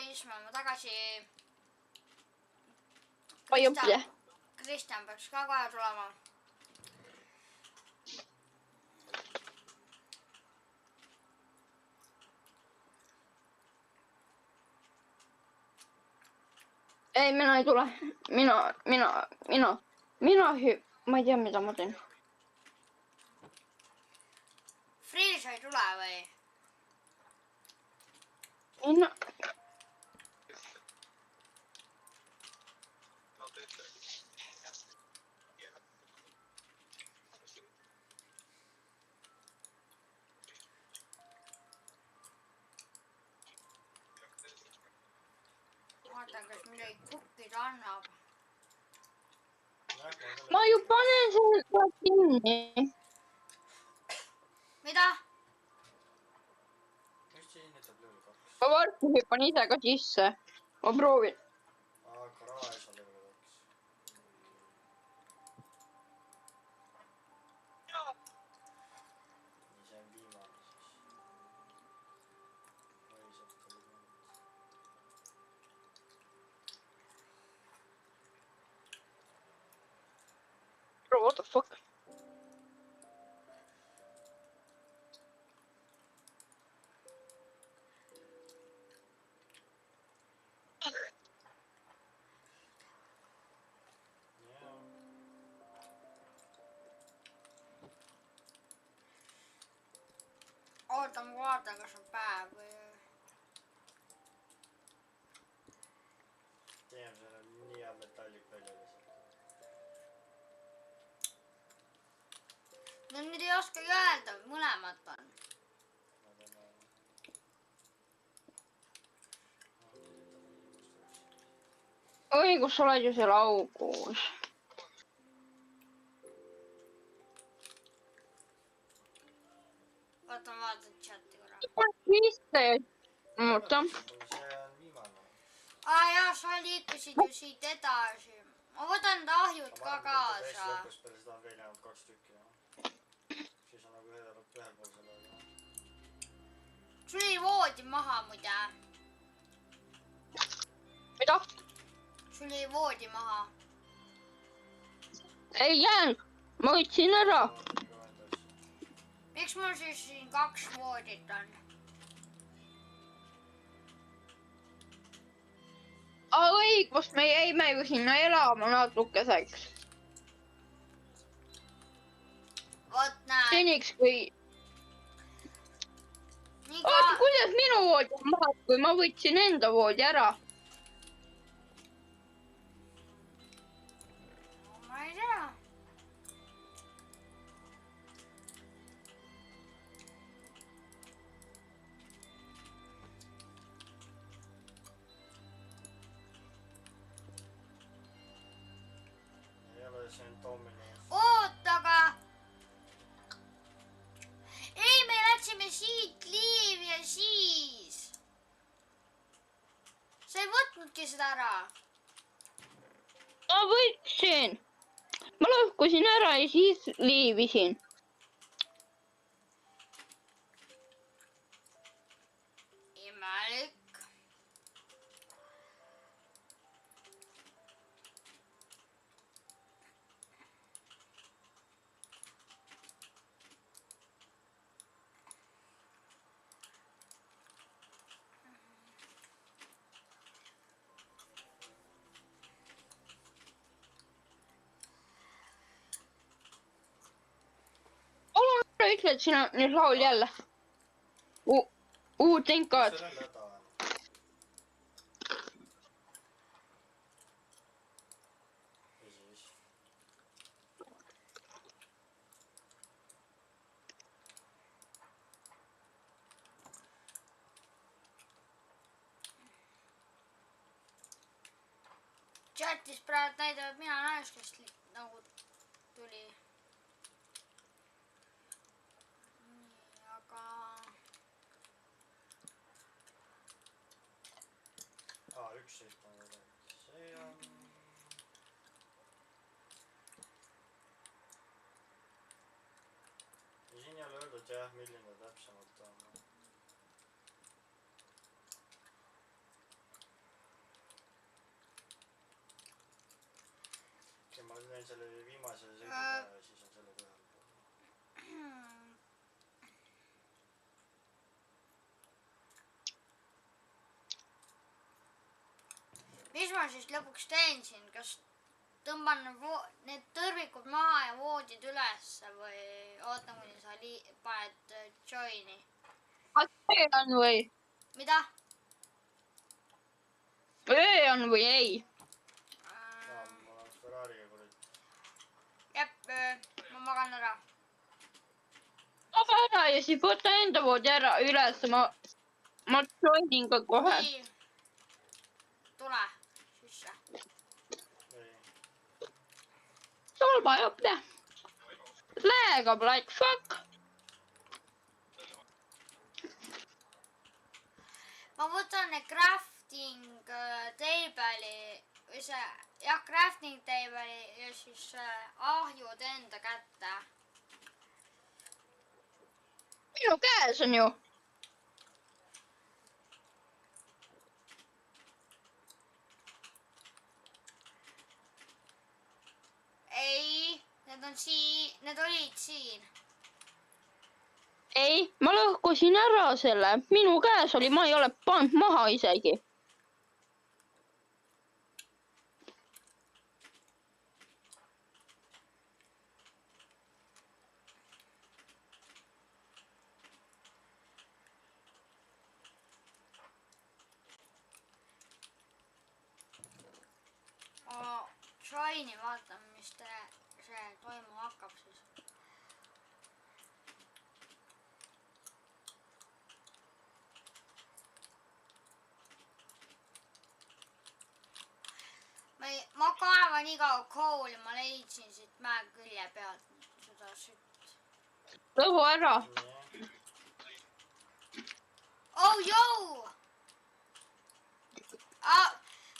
siis me oleme tagasi. Kristjan peaks ka kohe tulema. Ei, mina ei tule. Ma ei tea, mida ma teen. Friil ei tule või? Mina... Vaatan, kas midagi kukkida annab. Ma ju panen selle kinni. Mida? Ma varsti hüppan ise ka sisse. Ma proovin. Garaaž on level 2. See on viimane siis. Bro, what the fuck? Oota, ma vaatan, kas on päev või... Teeme selle nii hea metallik välja lihtsalt. No nüüd ei oskagi öelda, mõlemat on. Oi, kus sa oled ju seal augus? Oota, ma vaatan chati korra. Oota. See on viimane. Jaa, sa liikusid ju siit edasi. Ma võtan need ahjud ka kaasa. Lõpus peale seda on veel jäänud 2 tükki. Siis on nagu ühel pool sellega. Sul oli voodi maha muide. Mida? Sul oli voodi maha. Ei jäänud. Ma võtsin ära. Miks mul siis siin 2 voodit on? Õigus, me jäime ju sinna elama natukeseks. Vot näed. Seniks kui... Oota, kuidas minu voodi on maha, kui ma võtsin enda voodi ära? Ma ei tea. Ei ole see on Tomini. Oota, aga... Ei, me läksime siit liivi ja siis... Sa ei võtnudki seda ära. Ma võtsin. Ma lõhkusin ära ja siis liivisin. Imelik. Ütle, et siin on nüüd laul jälle. Thank God. See on häda. Ja siis. Chatis praegu näidavad, mina näes, kes nagu tuli. Aga... Üks siit on veel. See on... Ja siin ei ole öeldud jah, milline täpsemalt on. käin selle viimase sõiduga ja siis on selle ühel pool. mis ma siis lõpuks teen siin, kas tõmban need tõrvikud maha ja voodid ülesse või ootan, kuni sa paned join'i? kas öö on või? mida? öö on või ei? Ma olen Ferrari'ga kurat. Jep, ma magan ära. maga ära ja siis võta enda voodi ära üles, ma joinin ka kohe. nii. tule sisse. sul vajab jah. Lägab like fuck. ma võtan need crafting table'i või see, jah, crafting table'i ja siis ahjud enda kätte. minu käes on ju. ei, need on siin, need olid siin. ei, ma lõhkusin ära selle, minu käes oli, ma ei ole pannud maha isegi. Join'i vaatame, mis see toimuma hakkab siis. ma kaevan iga kooli, ma leidsin siit mäe külje pealt seda sütt. lõhu ära. oh joo!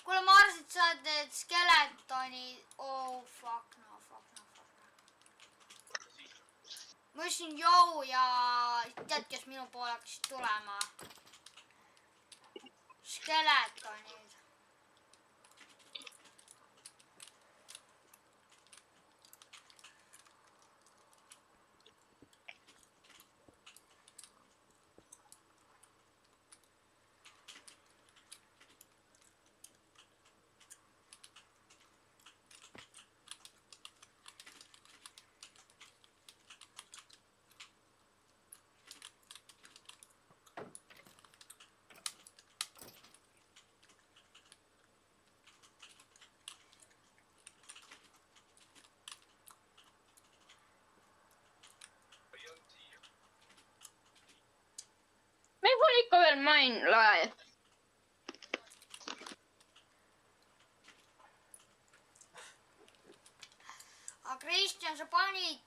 kuule, ma arvasin, et sa oled need skeletonid. oh fuck no. ma ütlesin joo ja tead, kes minu poole hakkasid tulema? skeletonid. meil pole ikka veel mine live. aga Kristjan, sa panid,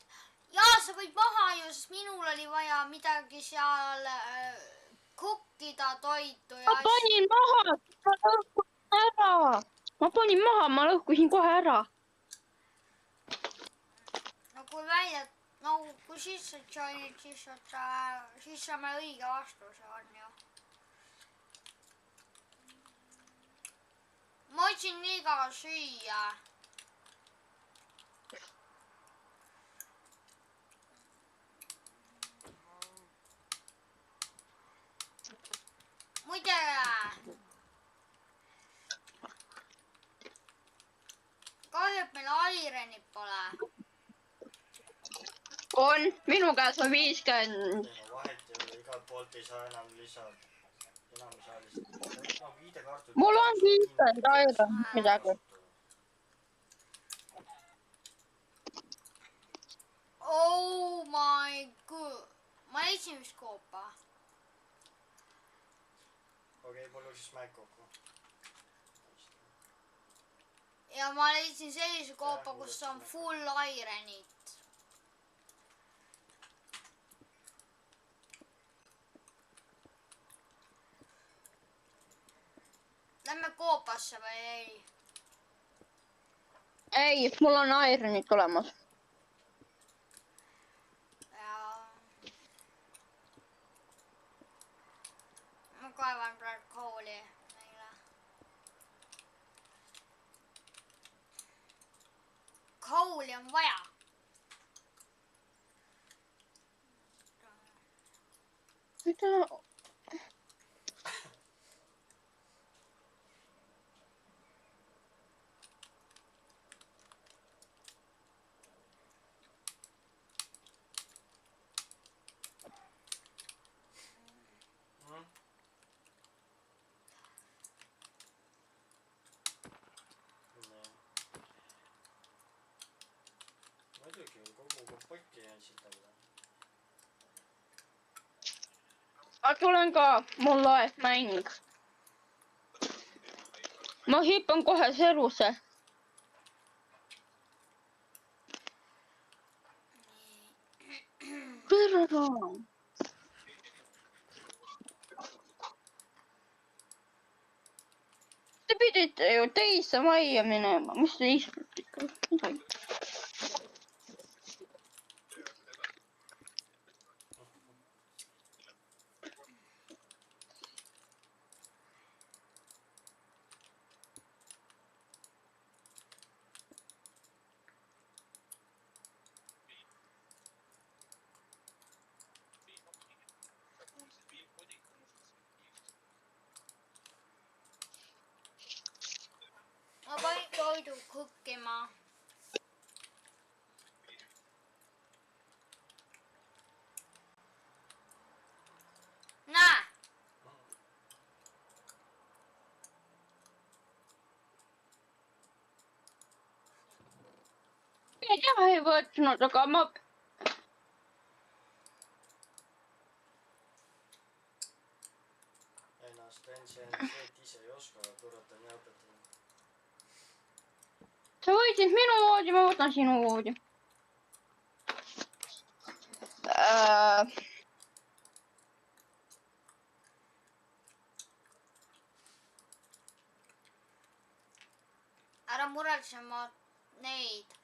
jaa, sa võid maha ju, sest minul oli vaja midagi seal kukkida toitu ja ma panin maha, ma lõhkusin ära. ma lõhkusin kohe ära. no kui sisse join'id, siis saame õige vastuse, on ju. ma otsin nii kaua süüa. muide, kahju, et meil Alirenit pole. on, minu käes on 50. vahet ei ole, igalt poolt ei saa enam lisada. enam ei saa lisada. ID-kaartud. mul on 50 aega midagi. oh my god, ma leidsin vist koopa. okei, palju siis mäed kokku? ja ma leidsin sellise koopa, kus on full ironit. Lähme koopasse või ei? ei, mul on ironit olemas. ma kaevan praegu kooli meile. kooli on vaja. Mitä? Muidugi kogu kompoti andsid talle. Ma tulen ka, mul loeb mäng. Ma hüppan kohe serusse. Perra. Te pidite ju teise majja minema. Mis te istute ikka? Midagi. Ma panin toidu kukkima. Näe! Ei võtnud, aga ma... Ennast NCNC-d ise ei oska, aga kurat on nii õpetanud. Sa võtsid minu voodi, ma võtan sinu voodi. Ära muretse, ma neid...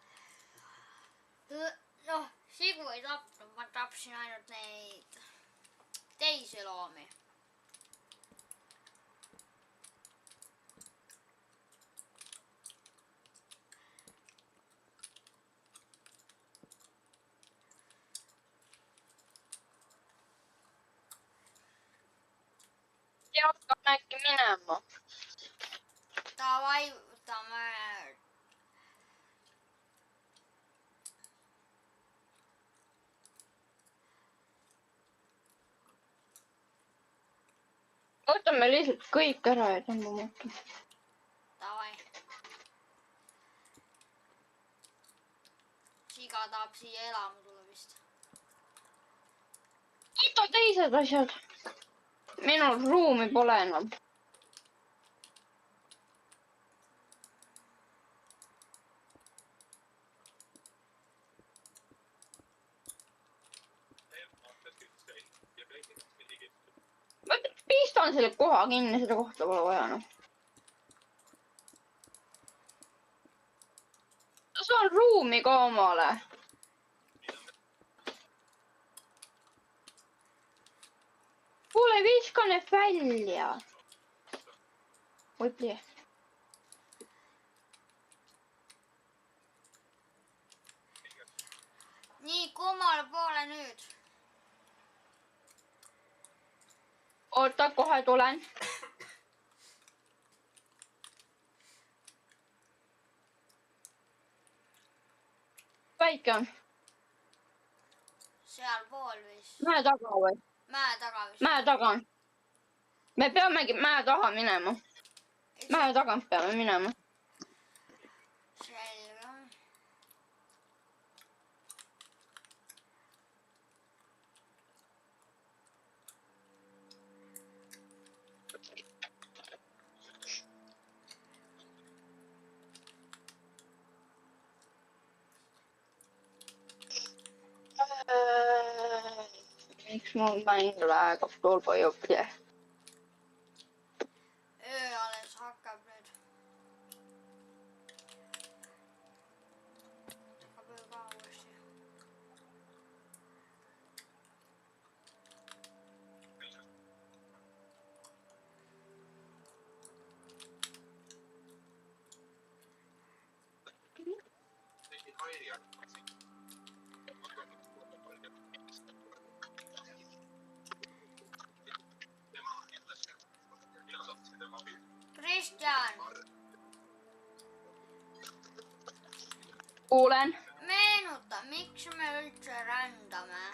Noh, sigu ei tapnud, ma tapsin ainult neid teisi loomi. Ja hakkame äkki minema. Davai, võtame... Võtame lihtsalt kõik ära ja tõmbame äkki. Davai. Siga tahab siia elama tulla vist. Võta teised asjad. Minul ruumi pole enam. Ma pistan selle koha kinni, seda kohta pole vaja enam. Saan ruumi ka omale. Kuule, viska need välja. Oi, plee. Nii, kummale poole nüüd? Oota, kohe tulen. Väike on. Sealpool vist. Mäe taga või? Mäe taga vist. Mäe taga on. Me peamegi mäe taha minema. Mäe tagant peame minema. Selge. Miks mul mäng läheb tulba jõppi? Öö alles hakkab nüüd. Hakkab öö ka uuesti. kuulen. meenuta, miks me üldse rändame?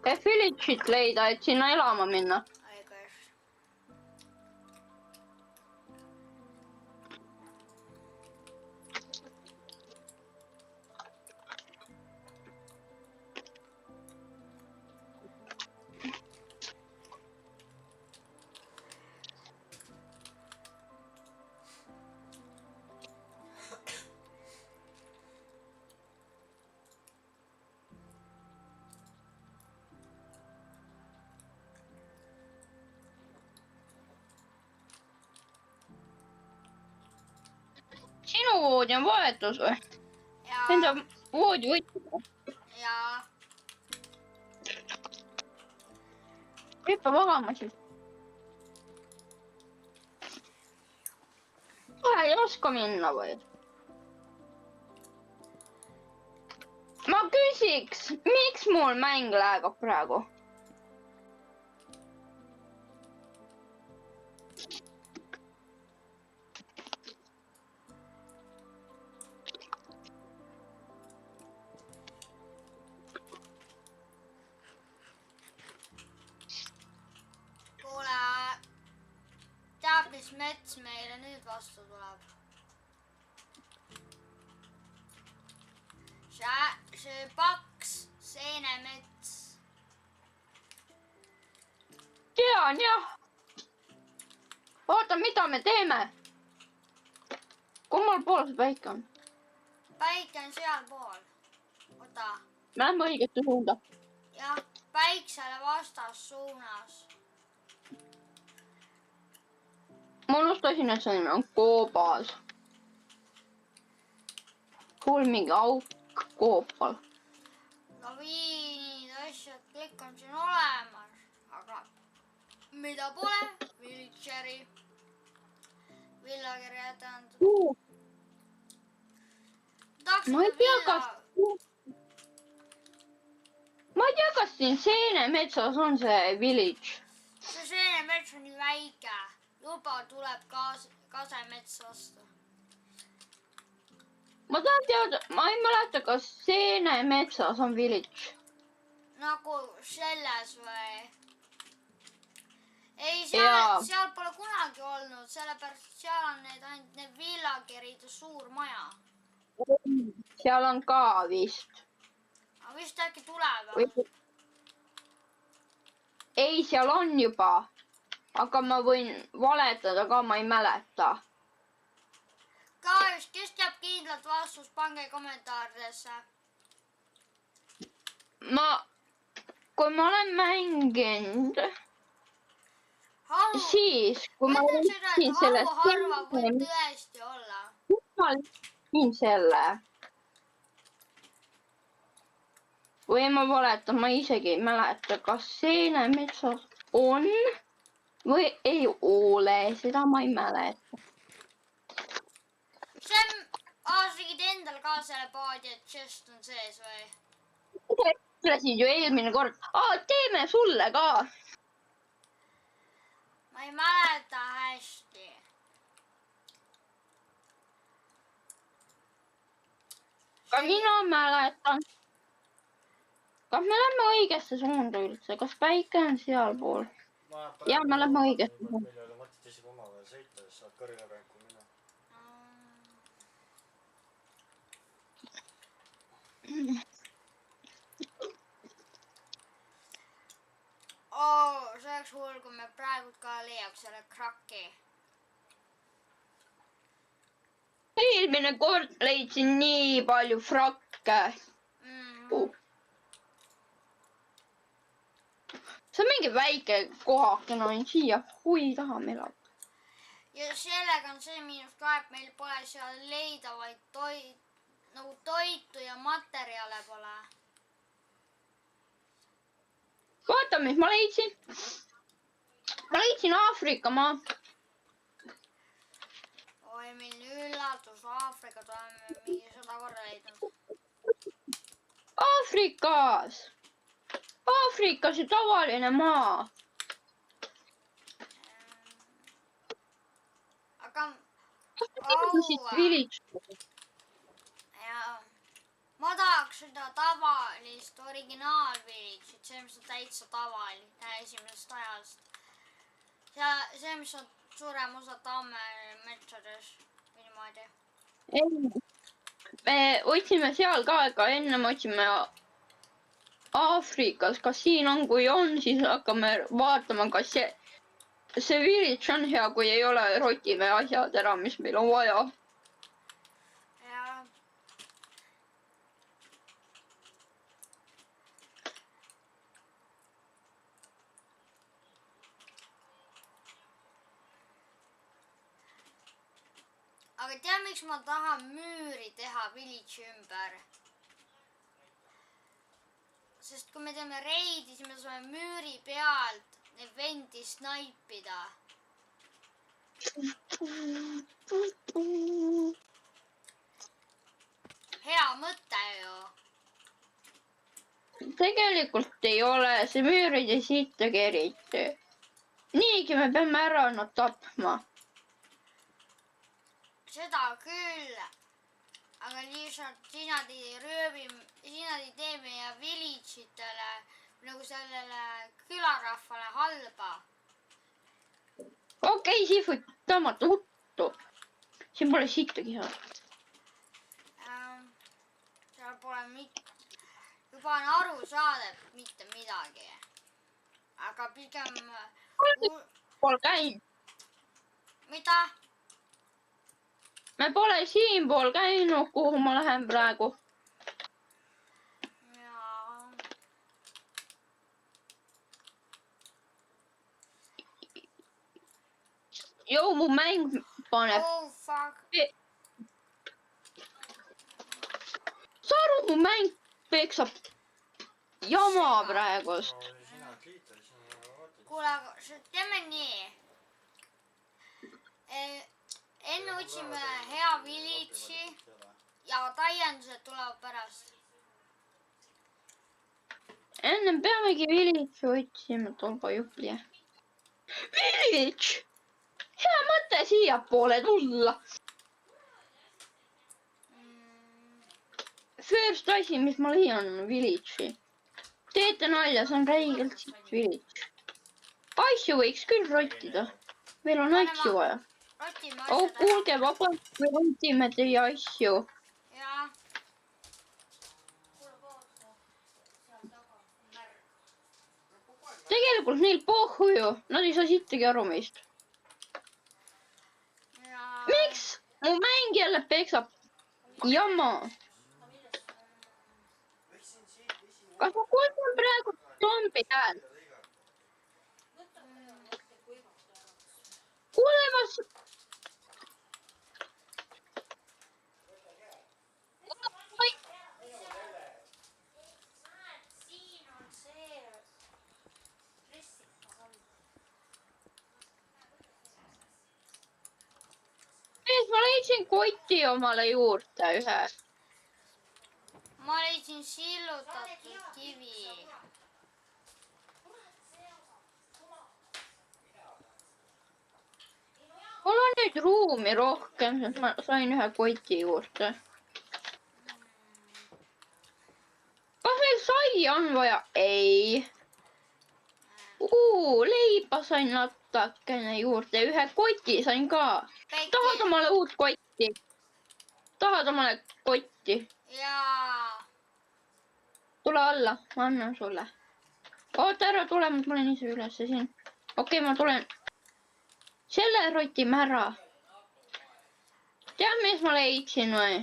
Et village'it leida, et sinna elama minna. õigus. Sinu voodi on vahetus või? Enda ja, voodi võtsid. ja Hüppa magama siis. Kohe ei oska minna või? Ma küsiks, miks mul mäng läägab praegu? kuule, tead, mis mets meile nüüd vastu tuleb? see paks seenemets. Tean jah. Oota, mida me teeme? Kummal pool see päike on? päike on sealpool. oota. Lähme õigesse suunda. jah, päiksele vastassuunas. Ma unustasin, et see nimi on koobas. Kuul mingi auk koopal. laviinid, asjad, kõik on siin olemas, aga mida pole? Villageri, villageri tähendab. Ma ei tea, kas siin seenemetsas on see village. see seenemets on nii väike, juba tuleb kasemets vastu. Ma tahan teada, ma ei mäleta, kas seenemetsas on village. nagu selles või? ei, Jaa. seal pole kunagi olnud, sellepärast et seal on ainult need villageride suur maja. Seal on ka vist. aga vist äkki tulevad. Ei, seal on juba. Aga ma võin valetada ka, ma ei mäleta. Guys, kes teab kindlat vastust, pange kommentaaridesse. Kui ma olen mänginud, siis, kui ma ütlen seda, võtsin et selle harva võib tõesti olla. ma võtsin selle. Või ma valetan, ma isegi ei mäleta, kas seenemetsas on või ei ole, seda ma ei mäleta. sa tegid endal ka selle paadi, et chest on sees või? Ütlesin ju eelmine kord, teeme sulle ka. ma ei mäleta hästi. Ka mina mäletan. Kas me lähme õigesse suunda üldse? Kas päike on sealpool? Ja, me lähme õigesse suunda. Meil ei ole mõtet isegi omavahel sõita, siis saad kõrgelenku minna. see oleks hull, kui me praegu ka leiaks selle kraki. Eelmine kord leidsin nii palju frakke. See on mingi väike kohakene on siia. Hui, tahame elada. ja sellega on see miinus ka, et meil pole seal leidavaid toitu ja materjale pole. Vaata, mis ma leidsin. Ma leidsin Aafrika maa. oi, milline üllatus, Aafrikat oleme mingi 100 korda leidnud. Aafrikas ju tavaline maa. aga Village. tahaks seda tavalist originaalvilitsit, see, mis on täitsa tavaline esimesest ajast. See, mis on suurem osa tammemetsades või niimoodi. ei, me otsime seal ka, aga enne me otsime Aafrikas, kas siin on, kui on, siis hakkame vaatama, kas see village on hea, kui ei ole, rotime asjad ära, mis meil on vaja. Ja aga tea, miks ma tahan müüri teha village'i ümber? Sest kui me teeme reidi, siis me saame müüri pealt neid vendi snaipida. Hea mõte ju. Tegelikult ei ole, see müürid ei siitagi eriti. Niigi me peame ära nad tapma. Seda küll. Aga lihtsalt sina ei tee meie village'itele nagu sellele külarahvale halba. Okei, Sifut, tõmmata huttu. Siin pole sittagi head. Seal pole juba on aru saada, et mitte midagi. Aga pigem... Pole käinud. Mida? Me pole siinpool käinud, kuhu ma lähen praegu. Jaa. Joo, mu mäng paneb. Oh fuck. Saru, mu mäng peksab jama praegust. no sina kliitad, sina vaatad. Kuule, aga teeme nii. Enne otsime hea village'i ja täiendused tulevad pärast. Enne peamegi village'i otsima, tolba jupli. Village! Hea mõte siia poole tulla. First asi, mis ma leian, on village'i. Teete nalja, see on räigelt siit village. Asju võiks küll rottida. Meil on asju vaja. Rotime Oh, asjad ära. kuulge, vabalt, me rotime teie asju. Jaa. Tegelikult neil pohhu ju. Nad ei saa sittagi aru meist. Jaa. Miks? Mu mäng jälle peksab jama. Kas ma kuulsin praegu zombi hääl? Kuule, ma... Siin on see... Ma leidsin koti omale juurde ühe. Ma leidsin sillutatud kivi. Mul on nüüd ruumi rohkem, sest ma sain ühe koti juurde. Kas meil sai on vaja? Ei. Leiba sain natukene juurde, ühe koti sain ka. Tahad omale uut kotti? Tahad omale kotti? Jaa. Tule alla, ma annan sulle. Oota ära tule, ma tulen ise üles siin. Okei, ma tulen. Selle rotime ära. Tead, mis ma leidsin või?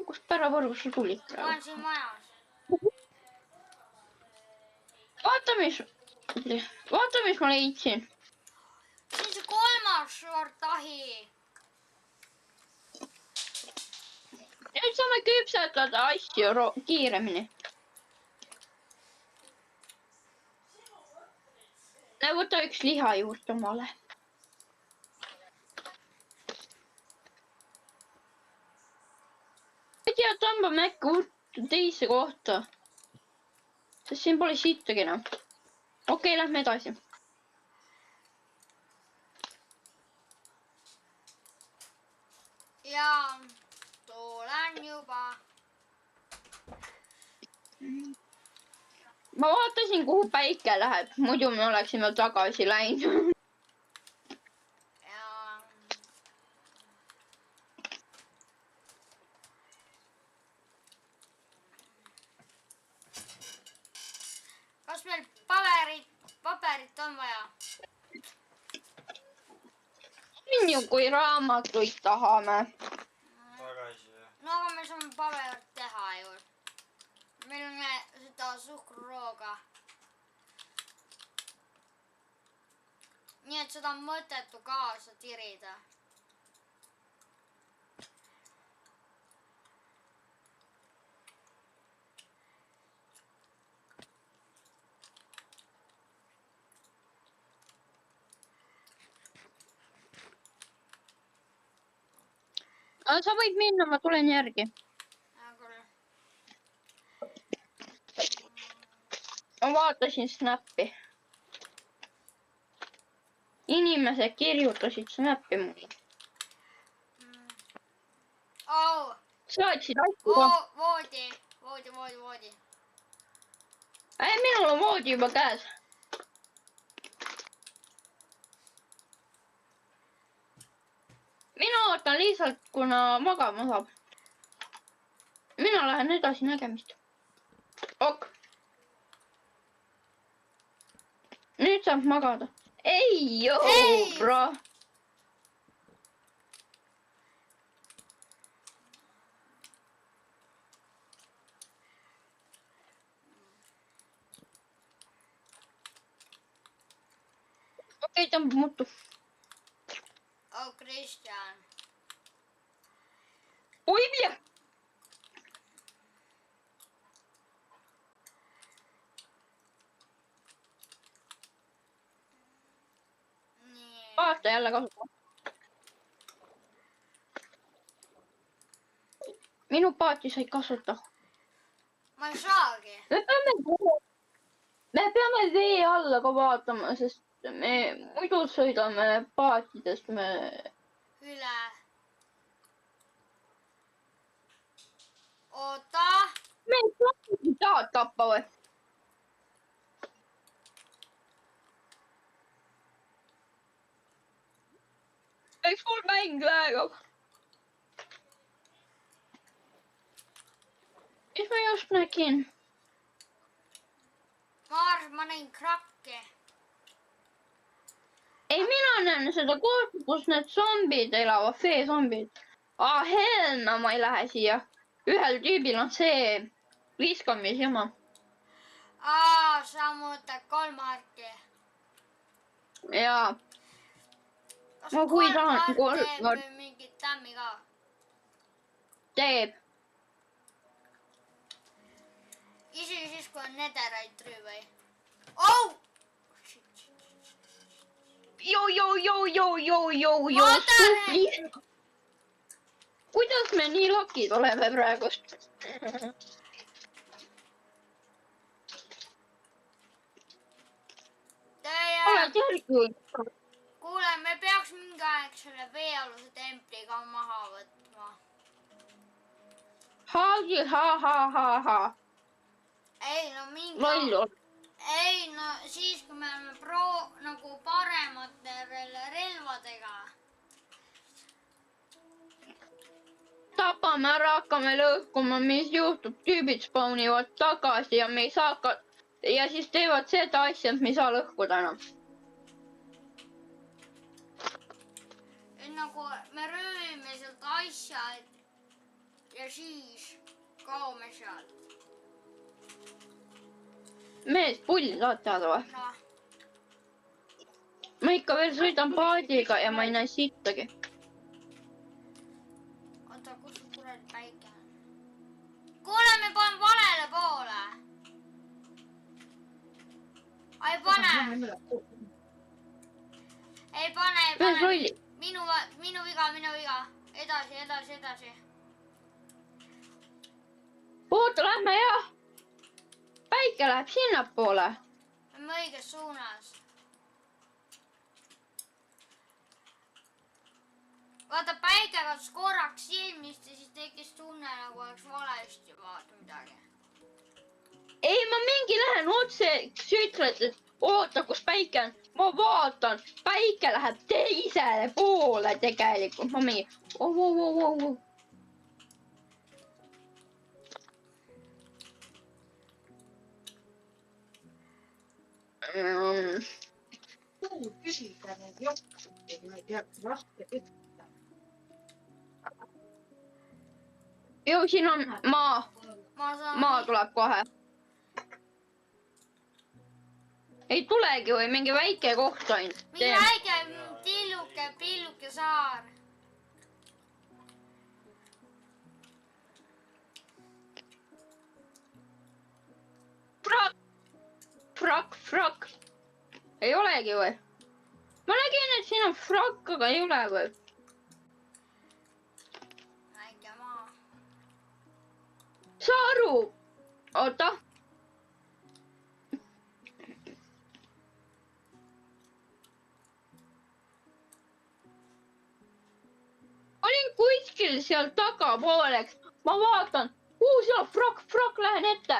Kust päravõrgus sa tulid Ma praegu? olen siin majas. Vaata, mis ma leidsin. See on see kolmas short ahi. Nüüd saame küpsetada asju kiiremini. Võta üks liha juurde omale. Ma ei tea, tõmbame äkki teise kohta. Sest siin pole sittagi enam. Okei, lähme edasi. Ja tulen juba. ma vaatasin, kuhu päike läheb, muidu me oleksime tagasi läinud. ja kas meil paberit on vaja? on ju, kui raamatuid tahame. tagasi jah. no aga me saame paberit teha ju. meil on seda suhkrurooga. nii et seda on mõttetu kaasa tirida. Sa võid minna, ma tulen järgi. Ma vaatasin Snappi. Inimesed kirjutasid Snappi mulle. Oh, Saatsid asju ka. voodi. Minul on voodi juba käes. Mina ootan lihtsalt, kuna magama saab. Mina lähen edasi nägemist. Ok. Nüüd saab magada. Ei, joo, bro. Okei, tõmbab muutub. Oh, Kristjan. Oi, mida? nii. Vaata jälle kasutada. Minu paati sai kasutada. ma ei saagi. Me peame vee alla ka vaatama, sest me muidu sõidame paatidest üle. oota. Me ei saa tappa või? Eks mul mäng läheb. Mis ma just nägin? ma arvan, ma näin krakke. Ei, mina näen seda kohta, kus need zombid elavad, fee-zombid. Hell no, ma ei lähe siia. Ühel tüübil on see viskamisjama. sa mõtled kolmharki. Jaa. kas Ma kui tahan kolmhark teeb mingit tämmi ka? Teeb. isegi siis, kui on netherite või? Oh! Jo. Kuidas me nii lakid oleme praegust? Oled järgi. kuule, me peaks mingi aeg selle veealuse templi ka maha võtma. Ha. ei no mingi Loll. ei no siis, kui me oleme nagu paremate relvadega. Tapame ära, hakkame lõhkuma, mis juhtub, tüübid spawnivad tagasi ja me ei saa ka... Ja siis teevad seda asja, et me ei saa lõhkuda enam. nagu me röövime sealt asja ja siis kaome sealt. Mees, pulli saad teada või? noh, Ma ikka veel sõidan paadiga ja ma ei näe sittagi. oota, kus see kuradi päike on? kuule, me paneme valele poole. ei pane. ei pane. minu viga. Edasi. Oota, lähme jah. Päike läheb sinnapoole. me oleme õiges suunas. vaata, päike kadus korraks silmist ja siis tekkis tunne, nagu oleks valesti vaata midagi. mingi lähen otse, sa ütled, et oota, kus päike on. Ma vaatan, päike läheb teisele poole tegelikult. Ma mingi, oh. Küsida neid juhtusid, ma ei tea, raske küsida. Ju siin on maa, maa tuleb kohe. Ei tulegi või mingi väike koht ainult. mingi väike pilluke saar. Frakk. Ei olegi või? Ma nägin, et siin on frakk, aga ei ole või? Väike maa. Saa aru? Oota. Olin kuskil seal tagapooleks. Ma vaatan. Seal on frakk, lähen ette.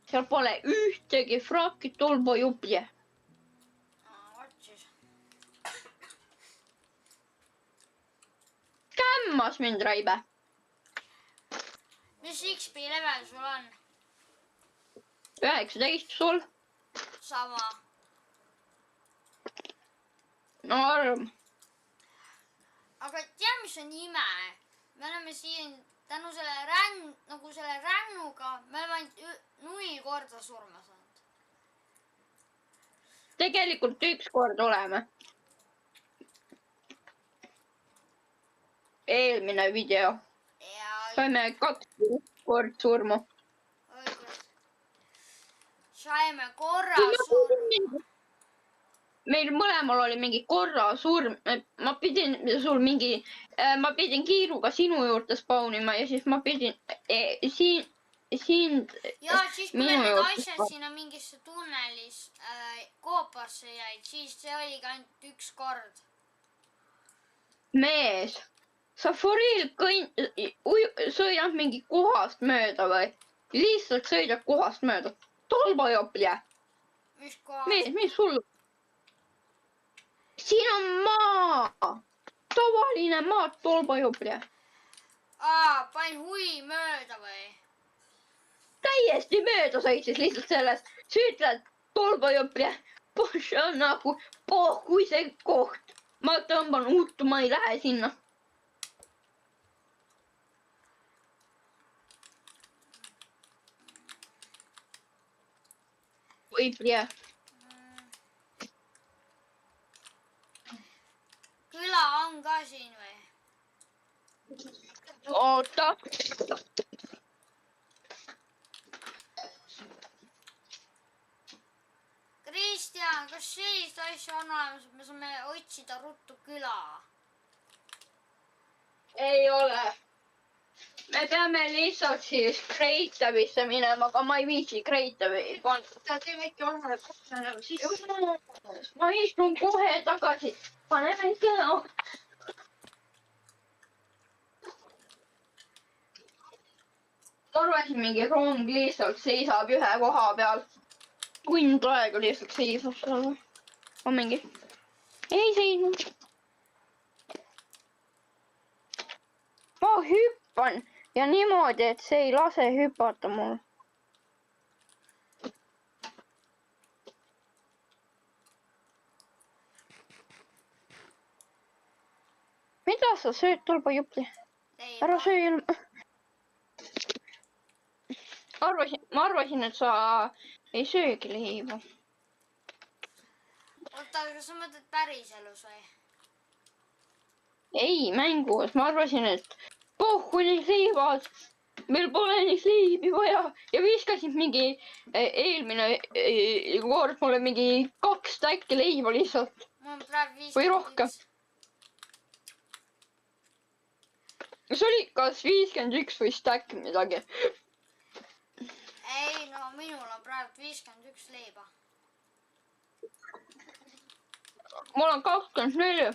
Seal pole ühtegi frakki tulbojupje. Vot siis. Kämmas mind raibe. Mis XP level sul on? 19 sul. Sama. No arv. Aga tea, mis on ime? Me oleme siin tänu selle rännuga, me oleme ainult 0 korda surma saanud. Tegelikult 1 kord oleme. Eelmine video. Ja Saime 2 kord surma. õigus. Saime korra surma. Meil mõlemal oli mingi korra surm. Ma pidin kiiruga sinu juurde spawnima ja siis ma pidin sind Ja siis kui minu need juurde asjad sinna mingisse tunnelis koopasse jäid, siis see oligi ainult 1 kord. mees. Sa for real sõidad mingi kohast mööda või? Lihtsalt sõidad kohast mööda. Tolbajoplje. Mis kohas? Mees, mis sul? Siin on maa. Tavaline maa, tolbajoplje. Panin hui mööda või? Täiesti mööda sõitsis lihtsalt sellest. Sa ütled tolbajoplje. See on nagu pohhui see koht. Ma tõmban uttu, ma ei lähe sinna. Võib-olla. Küla on ka siin või? Oota. Kristjan, kas sellist asja on olemas, et me saame otsida ruttu küla? Ei ole. Me peame lihtsalt siis Kreitabisse minema, aga ma ei viitsi Kreitavi. Ma istun kohe tagasi. Paneme ikka. Ma arvasin, mingi rong lihtsalt seisab ühe koha peal. Tund aega lihtsalt seisab seal. Ma mingi. Ei seisnud. Ma hüppan ja niimoodi, et see ei lase hüpata mul. Mida sa sööd, tulbajupli? Ära söö ilma. Ma arvasin, et sa ei söögi leiba. Oota, kas sa mõtled päriselus või? Ei, mängus. Ma arvasin, et pohhu neid leibad. Meil pole neid leibi vaja. Ja viskasid mingi eelmine kord mulle mingi 2 täkki leiba lihtsalt. Mul on praegu 51. Või rohkem. See oli kas 51 või stack midagi. Ei, no minul on praegu 51 leiba. Mul on 24.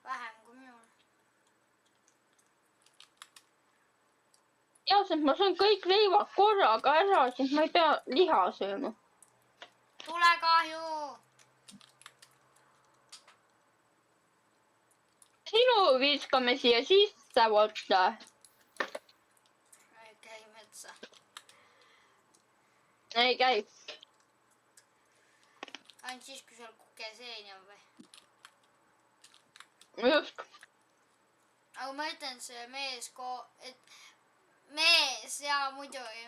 Vähem kui minul. ja sest ma saan kõik leivad korraga ära, siis ma ei pea liha sööma. tulekahju. Sinu viskame siia sisse, vaata. ei käi metsa. Ei käi. ainult siis, kui seal kukeseeni on või? Just. aga ma ütlen, see mees et mees ja muidugi.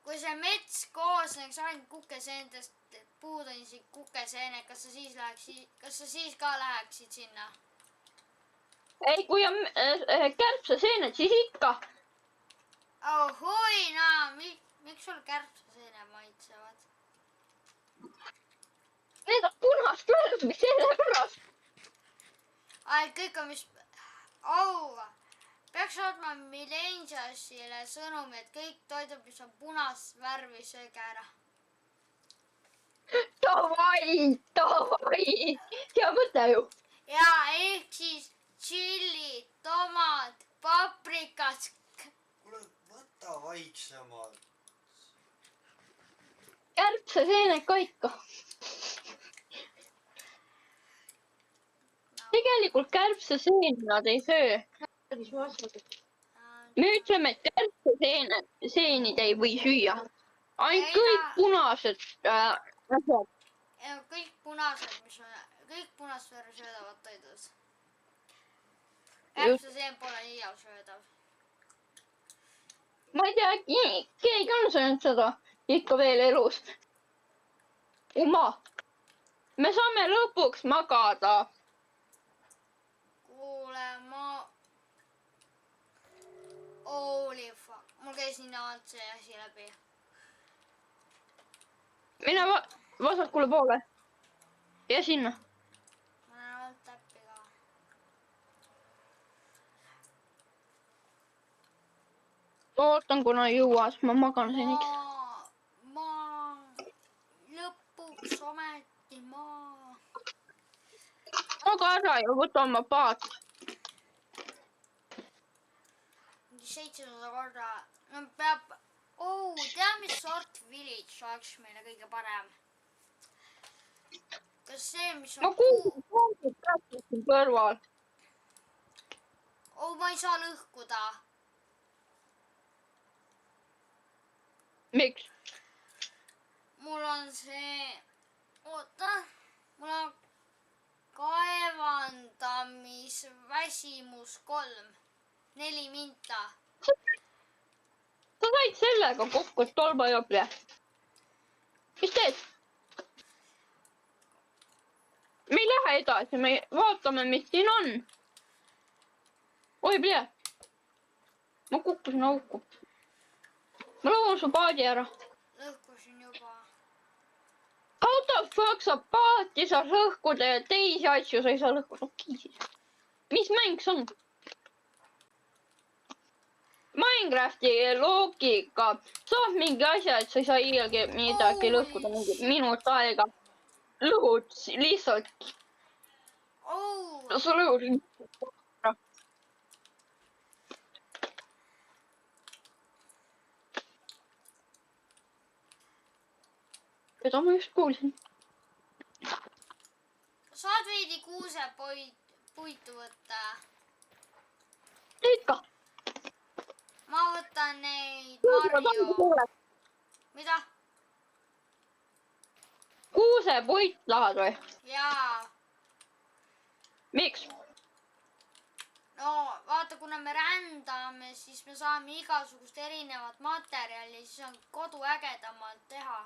kui see mets koosneks ainult kukeseentest, puud on isegi kukeseened, kas sa siis ka läheksid sinna? Ei, kui on kärbseseened, siis ikka. ohoi, miks sul kärbseseene maitsevad? Need on punast värvi, sellepärast. kõik on vist peaks saatma Millenniasile sõnumi, et kõik toidud, mis on punast värvi, sööge ära. Davai, hea mõte ju. ja ehk siis tšilli, tomat, paprikas. kuule, võta vaiksemalt. Kärbseseened ka ikka. Tegelikult kärbseseeni nad ei söö. Me ütleme, et kärbseseenid ei või süüa. Ainult kõik punased asjad. kõik punased, kõik punast värvi söödavad toidud. kärbseseen pole iial söödav. Ma ei tea, keegi on söönud seda ikka veel elus. Me saame lõpuks magada. kuule, holy fuck, mul käis nii alt see asi läbi. Mine vasakule poole. Ja sinna. ma näen alt täppi ka. Ootan, kuna jõuas, ma magan seniks. lõpuks ometi Maga ära ja võta oma paat. 700 korda. no peab, tea mis sort village oleks meile kõige parem? kas see, mis Ma on kuulsin siin kõrval. ma ei saa lõhkuda. Miks? mul on see, mul on kaevandamisväsimus 3, 4 minta. Sa said sellega kokku, et tolba joble. Mis teed? Me ei lähe edasi, me vaatame, mis siin on. Oi, plee. Ma kukkusin auku. Ma lõhun su paadi ära. lõhkusin juba. How the fuck sa paati saad lõhkuda ja teisi asju sa ei saa lõhkuda? Okei siis. Mis mäng see on? Minecrafti loogika. Saab mingi asja, et sa ei saa iialgi midagi lõhkuda mingi minut aega. Lõhud lihtsalt. Sa lõhud. Keda ma just kuulsin? saad veidi kuusepuitu võtta? Ikka. ma võtan neid marju. mida? Kuusepuit tahad või? jaa. Miks? no vaata, kuna me rändame, siis me saame igasugust erinevat materjali, siis on kodu ägedamalt teha.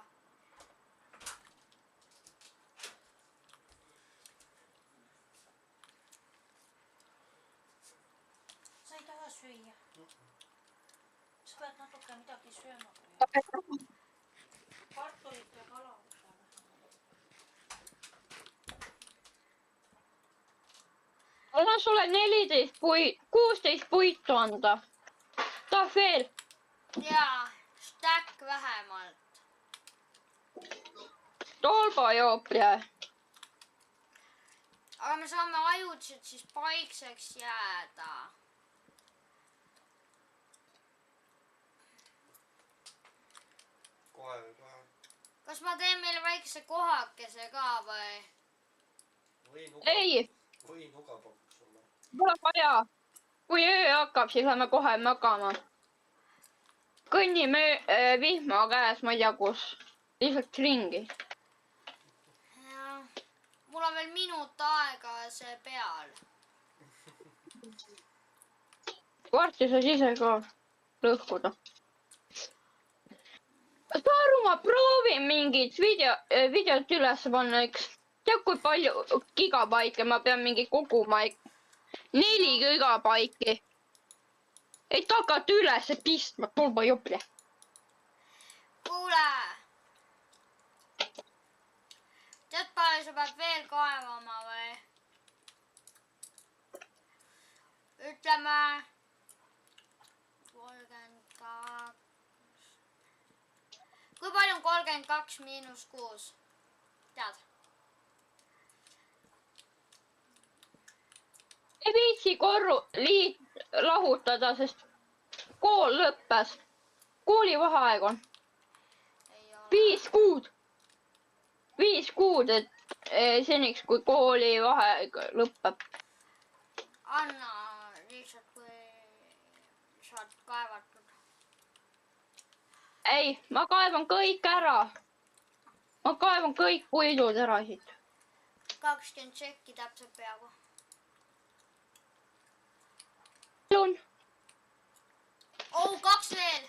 sa ei taha süüa? sa pead natuke midagi sööma. kartulit ja kala. Ma saan sulle 16 puitu anda. Tahad veel? jaa, stack vähemalt. Tolba jooplja. aga me saame ajutiselt siis paikseks jääda. kas ma teen meile väikse kohakese ka või? ei, või nuga pakuks sulle. pole vaja. kui öö hakkab, siis lähme kohe magama. kõnnime vihma käes, ma ei tea kus. lihtsalt ringi. jah. mul on veel minut aega see peal. varsti saad ise ka lõhkuda. Saaru, ma proovin mingit videot üles panna, eks. tead, kui palju gigabaike ma pean mingi koguma? 4 gigabaiki. et hakata üles pistma, tulba jople. kuule. tead, palju sa pead veel kaevama või? ütleme 32. kui palju on 32 miinus 6? tead? ei viitsi lahutada, sest kool lõppes. koolivaheaeg on. ei ole. 5 kuud. 5 kuud, et seniks kui koolivaheaeg lõpeb. anna lihtsalt, kui saad kaevatud. ei, ma kaevan kõik ära. ma kaevan kõik puidud ära siit. 20 tšekki täpselt peaaegu. palun. oh, 2 veel.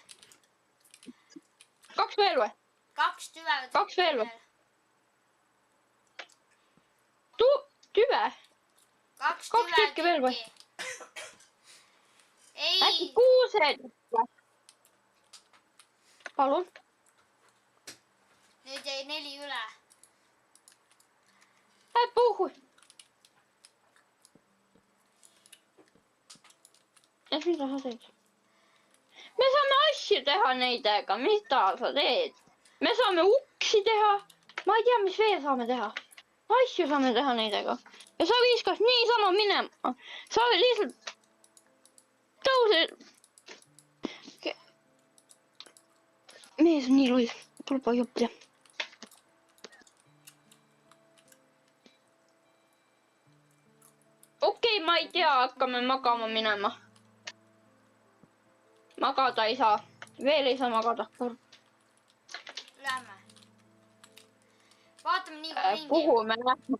2 veel või? 2 tüve. 2 veel või? tüve? 2 2 tükki veel või? äkki ei. kuused? palun. nüüd jäi 4 üle. puhu. mida sa teed? me saame asju teha neidega, mida sa teed? me saame uksi teha. ma ei tea, mis veel saame teha. asju saame teha neidega. ja sa viskas niisama minema. sa lihtsalt tõused. mees on nii loll. tulba jupp. okei, ma ei tea, hakkame magama minema. magada ei saa. veel ei saa magada. Lähme. vaatame nii kui ringi. kuhu me lähme?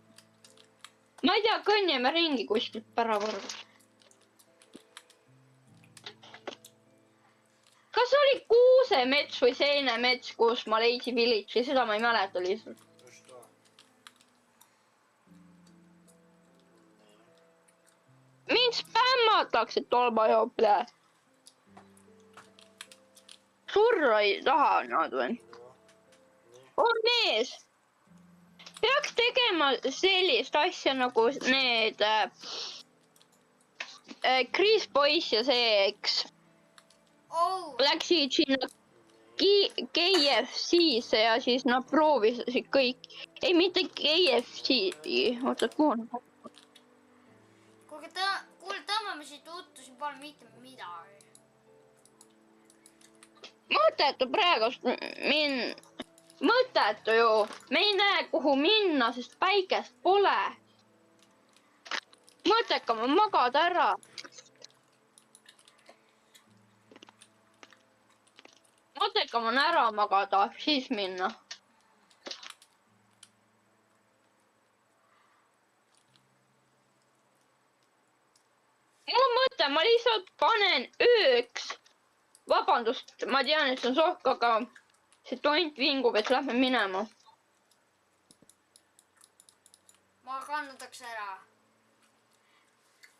ma ei tea, kõnnime ringi kuskilt pärakorda. kas oli kuusemets või seenemets, kus ma leidsin villitsi, seda ma ei mäleta lihtsalt. just tā. mind spämmatakse tolbajople. surra ei taha nad või? on mees. peaks tegema sellist asja nagu need Chris Boyce ja see, eks. oh, Läksid sinna KFC-sse ja siis nad proovisid kõik. ei, mitte KFC. oota, kuhu nad? kuule, tõmbame siit uttu, siin pole mitte midagi. mõttetu praegust mõttetu ju. me ei näe, kuhu minna, sest päikest pole. mõttekam on magada ära. mõttekam on ära magada, siis minna. mul on mõte, ma lihtsalt panen ööks. vabandust, ma tean, et see on sohk, aga see tont vingub, et lähme minema. ma kannataks ära.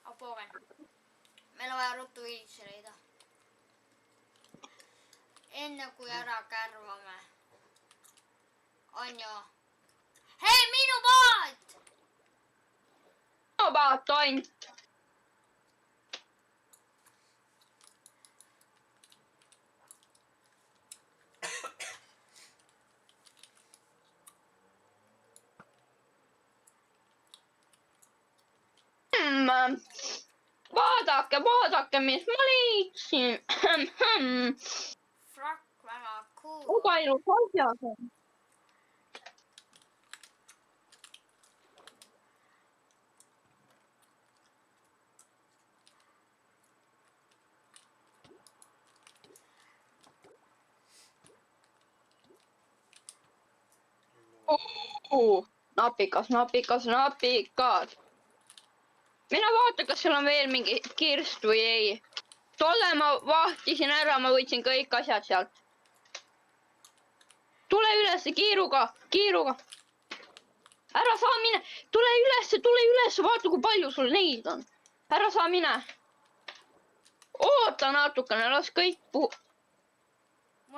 apoogen. meil on vaja ruttu viitsi leida. enne kui ära kärvame. on ju? hei, minu paat! minu paat tont. vaadake, mis ma leidsin. Frakk, väga cool. väga ilus asjad on. napikas. Mina vaata, kas seal on veel mingi kirst või ei. Tolle ma vahtisin ära, ma võtsin kõik asjad sealt. Tule ülesse kiiruga. Ära saa mine, tule ülesse, vaata kui palju sul neid on. Ära saa mine. Oota natukene, las kõik mul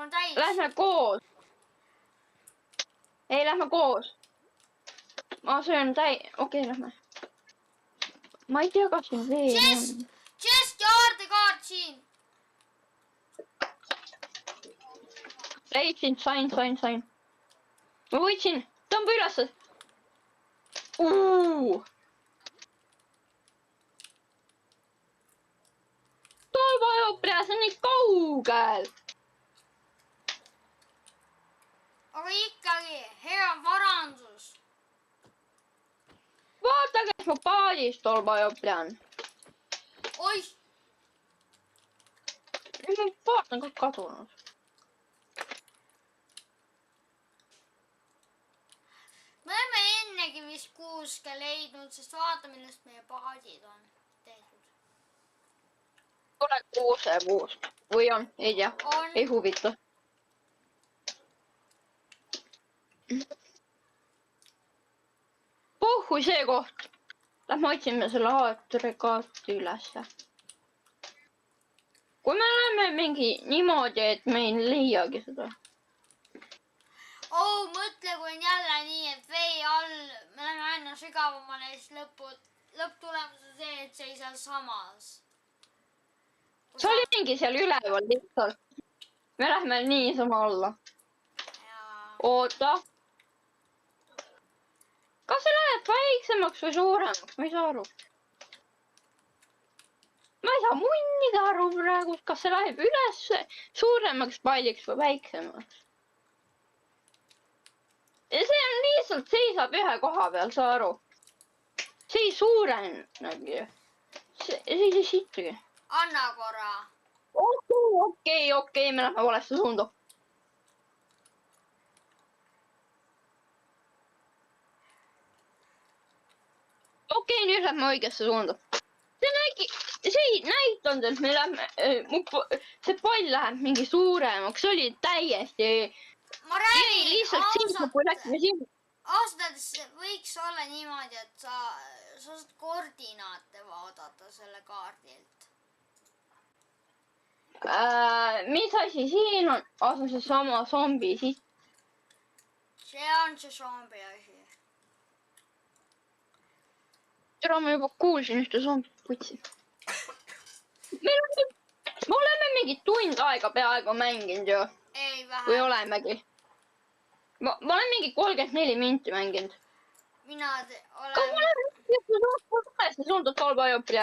on täis. Lähme koos. Ei, lähme koos. Ma söön okei, lähme. Ma ei tea, kas siin veel on. Chest ja aardekaart siin. Leidsin, sain. Ma võtsin, tõmba ülesse. Tolvajoprea, see on nii kaugel. Aga ikkagi, hea varandus. Vaata, kes ma paadis tolvajoprea on. Oih, Nüüd mu paat on ka kadunud. me oleme ennegi vist kuuske leidnud, sest vaata, millest meie paadid on tehtud. Tule kuusepuust. Või on, ei tea, On. ei huvita. Puhhu see koht. Lähme otsime selle aardekaarti ülesse. Kui me oleme mingi niimoodi, et me ei leiagi seda. Oh, mõtle, kui on jälle nii, et vee all me läheme aina sügavamale ja siis lõpptulemus on see, et see ei saa samas. See oli mingi seal üleval lihtsalt. Me lähme niisama alla. Oota. Kas see läheb väiksemaks või suuremaks? Ma ei saa aru. Ma ei saa munnigi aru praegu, kas see läheb üles suuremaks palliks või väiksemaks. Ja see on lihtsalt seisab ühe koha peal, saa aru. See ei suurenegi. See ei siitugi. Anna korra. Okei, me lähme valesse suunda. Okei, nüüd lähme õigesse suunda. See ei näitanud, et me lähme, see pall läheb mingi suuremaks, see oli täiesti. Ma räägin lihtsalt sinna, kui läksime sinna. Ausalt öeldes võiks olla niimoodi, et sa saad koordinaate vaadata selle kaardilt. Mis asi siin on? See on seesama zombi siit. See on see zombi asi. Tere, ma juba kuulsin ühte zombit putsi. Me oleme mingi tund aega peaaegu mänginud ju. Ei, vähe. Või olemegi. Ma olen mingi 34 minti mänginud. Mina Kas olen... ma olen see suundad halba jopri?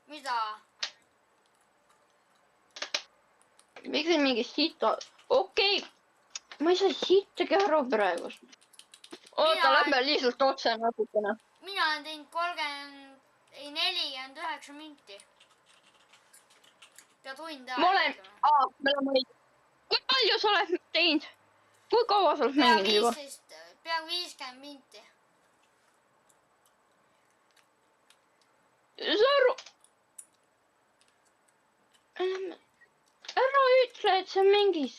Mida? Miks see mingi sita? Okei. Ma ei saa sittagi aru praegu. Oota, lähme lihtsalt otse natukene. Mina olen teinud 49 minti. Pea tund aega. Ma olen... me oleme... Kui palju sa oled teinud? Kui kaua sa oled mänginud juba? Pea 50 minti. Sa aru... Ära ütle, et see mingis...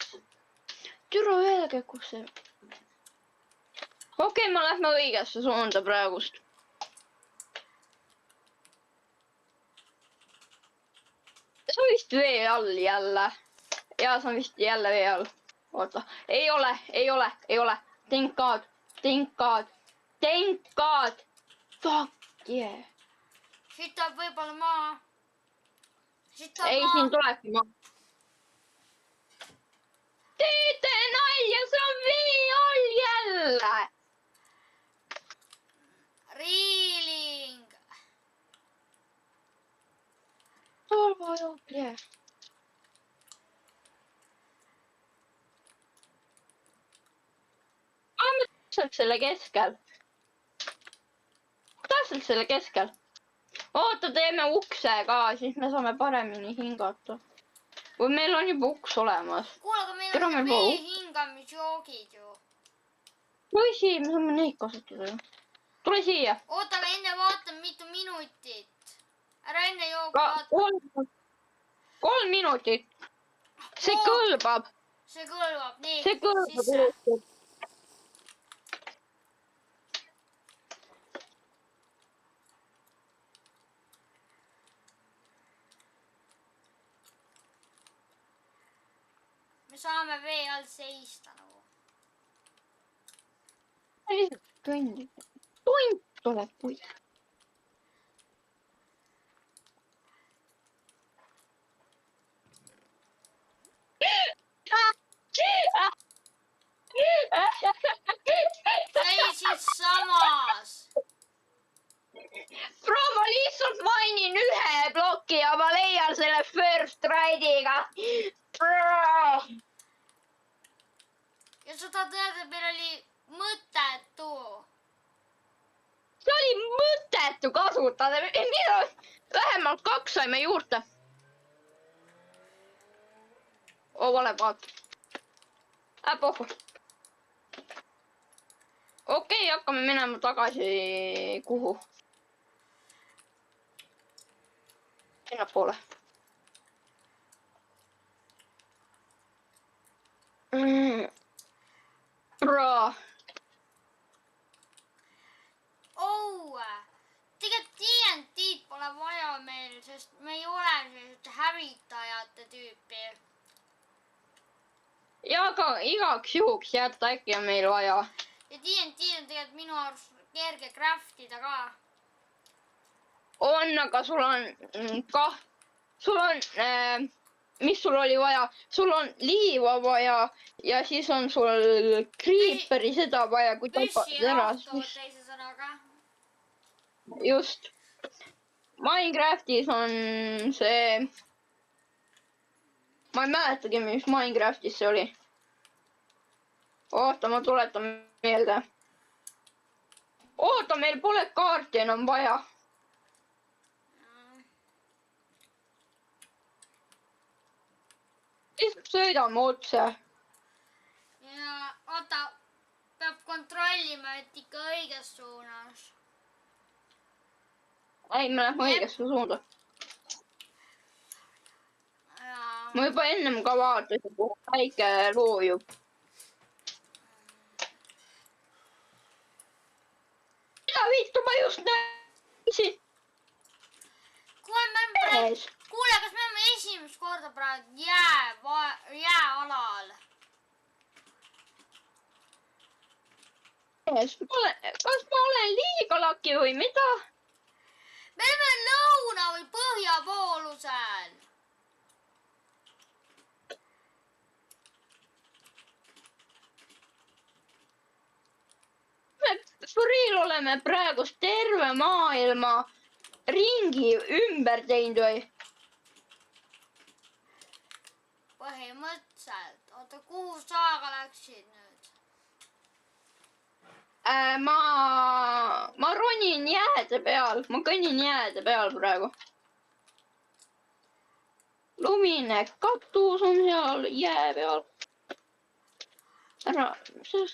Türa öelge, kus see... Okei, ma lähme õigesse suunda praegust. See on vist vee all jälle. Ja see on vist jälle vee all. Oota. Ei ole. Thank God. Fuck yeah. Siit tuleb võib-olla maa. Ei, siin tulebki maa. Teete nalja, see on vee all jälle. Reeling. Tolva jopri. Oleme täpselt selle keskel. Oota, teeme ukse ka, siis me saame paremini hingata. Või meil on juba uks olemas. Kuule, aga meil Tere, on meil vee pole- hingamisjoogid ju. poisi, me saame neid kasutada ju. Tule siia. oota, aga enne vaatan, mitu minutit. Ära enne joogu vaata. 3 minutit. See kõlbab. See kõlbab, nii, See kõlbab sisse. üldse. Me saame vee all seista nagu. Tund tuleb puid. Seisid samas. Bro, ma lihtsalt mainin ühe ploki ja ma leian selle first ride'iga. Ja sa tahad öelda, et meil oli mõttetu. See oli mõttetu kasutada. Vähemalt 2 saime juurde. Vale paat. Pohhu. Okei, hakkame minema tagasi kuhu? Sinnapoole. Bro. Tegelikult TNT-d pole vaja meil, sest me ei ole sellised hävitajate tüüpi. Ja aga igaks juhuks jätta äkki on meil vaja. Ja TNT on tegelikult minu arust kerge craftida ka. On, aga sul on mis sul oli vaja? Sul on liiva vaja ja siis on sul creeperi seda vaja, kui tapad ära. Teise sõnaga. Just. Minecraftis on see... Ma ei mäletagi, mis Minecraftis see oli. Oota, ma tuletan meelde. Oota, meil pole kaarti enam vaja. Lihtsalt sõidame otse. Ja oota, peab kontrollima, et ikka õiges suunas. Ei, me lähme õigesse suunda. Ma juba ennem ka vaatasin, kuhu päike loojub. Mida vittu ma just näisin? Kuule, kas me oleme esimest korda praegu jääalal? Kas ma olen liiga laki või mida? Me oleme lõuna või põhjapoolusel. For real oleme praegu terve maailma ringi ümber teinud või? Põhimõtteliselt. Oota, kuhu sa aga läksid nüüd? Ma ronin jääde peal. Ma kõnnin jääde peal praegu. Lumine katus on seal jää peal. Ära, mis see?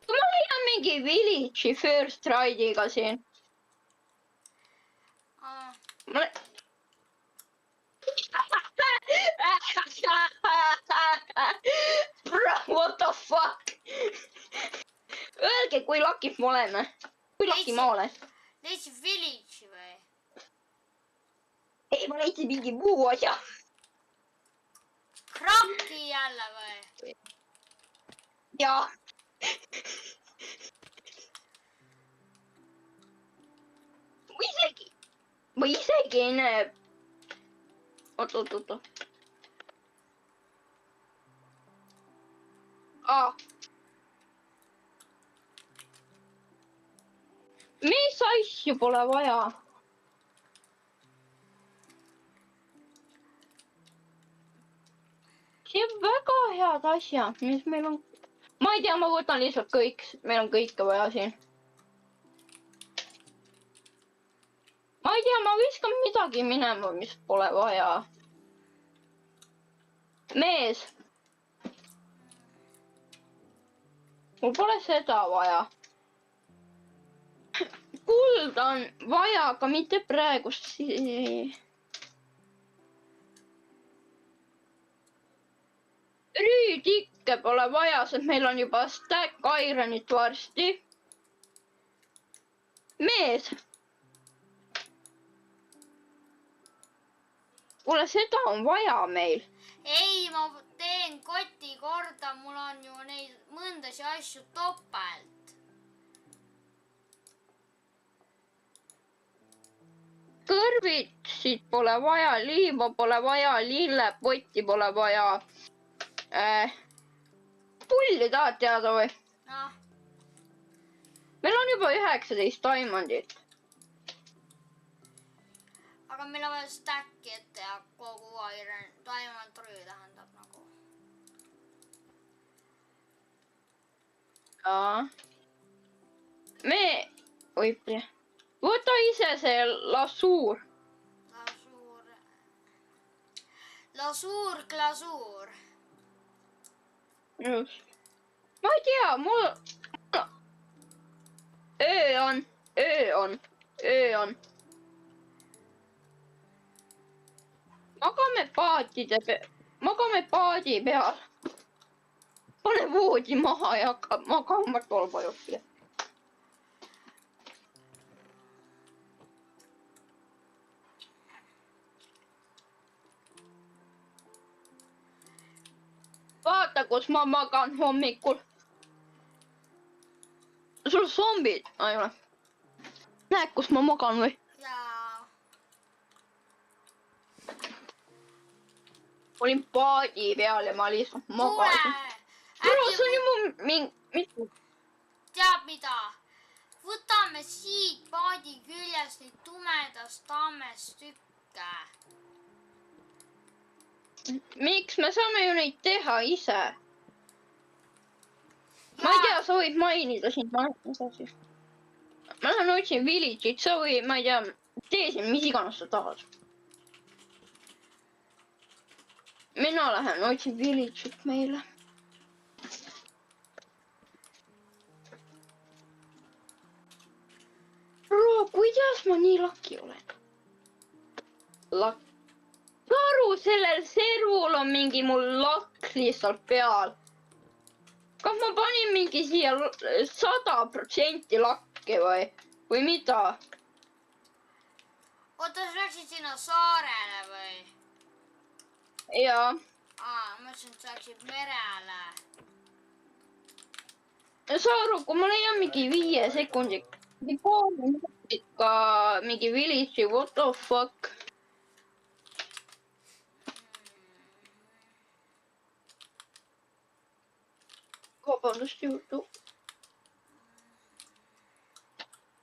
Ma leian mingi village'i first ride'iga siin. Bro, what the fuck? Öelge, kui lakid me oleme. Kui laki ma olen? Leidsid village'i või? Ei, ma leidsin mingi muu asja. Kraki jälle või? Jaa. Ma isegi ei näe. Oot. Mis asju pole vaja? See on väga head asjad, mis meil on. Ma ei tea, ma võtan lihtsalt kõik. Meil on kõike vaja siin. Ma ei tea, ma viskan midagi minema, mis pole vaja. Mees. mul pole seda vaja. Kulda on vaja, aga mitte praegust. Rüüdikke pole vaja, sest meil on juba stack ironit varsti. Mees. Kuule, seda on vaja meil. ei, ma teen koti korda, mul on ju neid mõndasi asju topelt. Kõrvitsid pole vaja, liiva pole vaja, lillepotti pole vaja. Pulli tahad teada või? noh, Meil on juba 19 diamondit. aga meil on vaja stacki ette ja kogu iron, diamond tree tähendab nagu. Võta ise see lasuur. Lasuur, glasuur. Just. Ma ei tea, mul... Öö on. Magame paadi peal. Pane voodi maha ja hakka magama tolbajuhile. Vaata, kus ma magan hommikul. Sul on zombid? Ei ole. Näed, kus ma magan või? Jaa. Olin paadi peal ja ma lihtsalt magasin. Bro, see on juba Teab mida? Võtame siit paadi küljest neid tumedast tammest tükke. Miks? Me saame ju neid teha ise. Ma ei tea, sa võid mainida sind. Ma lähen otsin village'it, sa või, ma ei tea, tee siin mis iganes sa tahad. Mina lähen otsin village'it meile. Bro, kuidas ma nii laki olen? Aru, sellel servul on mingi mul lakk lihtsalt peal. Kas ma panin mingi siia 100% lakke või mida? Oota, sa läksid sinna saarele või? Jaa. Ma mõtlesin, et sa läksid merele. Saa aru, kui ma leian mingi 5 sekundi, mingi village'i, what the fuck? Vabandust juhtu.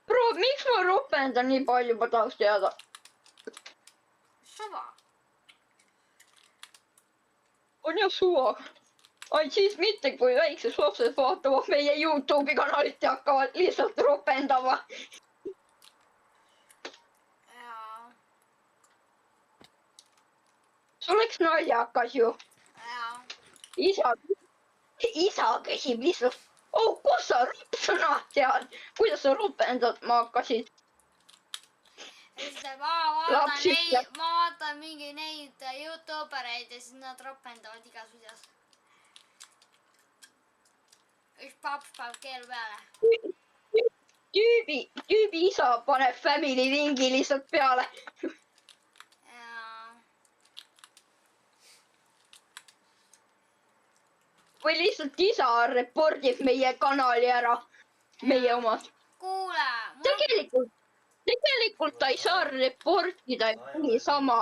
Bro, miks ma ropendan nii palju, ma tahaks teada? Suva. On ju suva. Ai siis mitte, kui väiksed lapsed vaatavad meie YouTube'i kanalit ja hakkavad lihtsalt ropendama. Jaa. See oleks naljakas ju. Jaa. Isa küsib lihtsalt, kus sa sõna tead, kuidas sa ropendad, ma hakkasin. Ma vaatan mingi neid YouTubereid ja siis nad ropendavad igas videos. Üks paps paneb keelu peale. Tüübi isa paneb family ringi lihtsalt peale. Või lihtsalt isa reportib meie kanali ära, meie omad. Kuule. Tegelikult ta ei saa reportida niisama.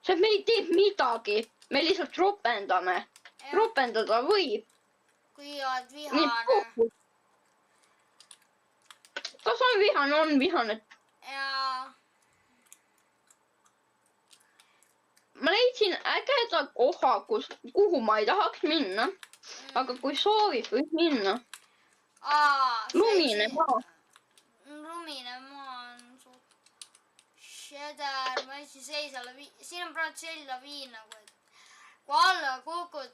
Sest me ei tee midagi, me lihtsalt ropendame. Ropendada võib. Kui oled vihane. Kas on vihane? On vihane. Jaa. Ma leidsin ägeda koha, kuhu ma ei tahaks minna. Aga kui soovid, võid minna. Lumine maa. Lumine maa on suht... Shader, ma ütlesin seis alla... Siin on praegu selline laviin nagu, et kui alla kukud,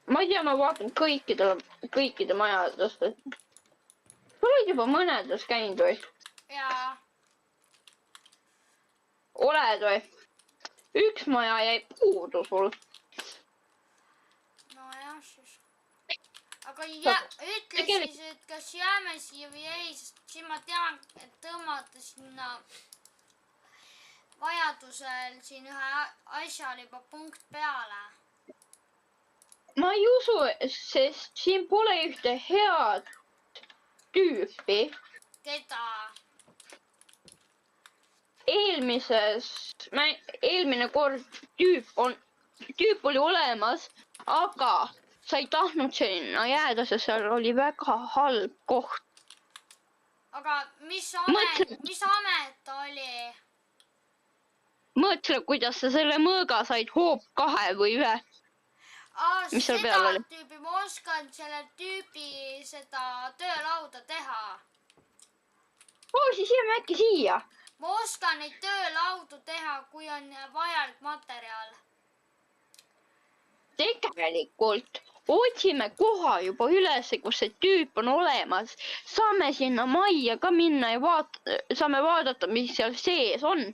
ma ei tea, ma vaatan kõikide majadest. sa oled juba mõnedes käinud või? jaa. oled või? üks maja jäi puudu sul. nojah, siis. aga ütle siis, et kas jääme siia või ei, sest siis ma tean, et tõmmata sinna vajadusel siin ühe asjale juba punkt peale. ma ei usu, sest siin pole ühte head tüüpi. Keda? eelmine kord tüüp oli olemas, aga sa ei tahtnud sinna jääda, sest seal oli väga halb koht. aga mis amet ta oli? mõtle, kuidas sa selle mõõga said hoop 2 või 1. Mis seal peal oli? Tüüpi, ma oskan selle tüübi seda töölauda teha. siis jääme äkki siia. ma oskan neid töölaudu teha, kui on vajalik materjal. tegelikult otsime koha juba üles, kus see tüüp on olemas. saame sinna majja ka minna ja saame vaadata, mis seal sees on.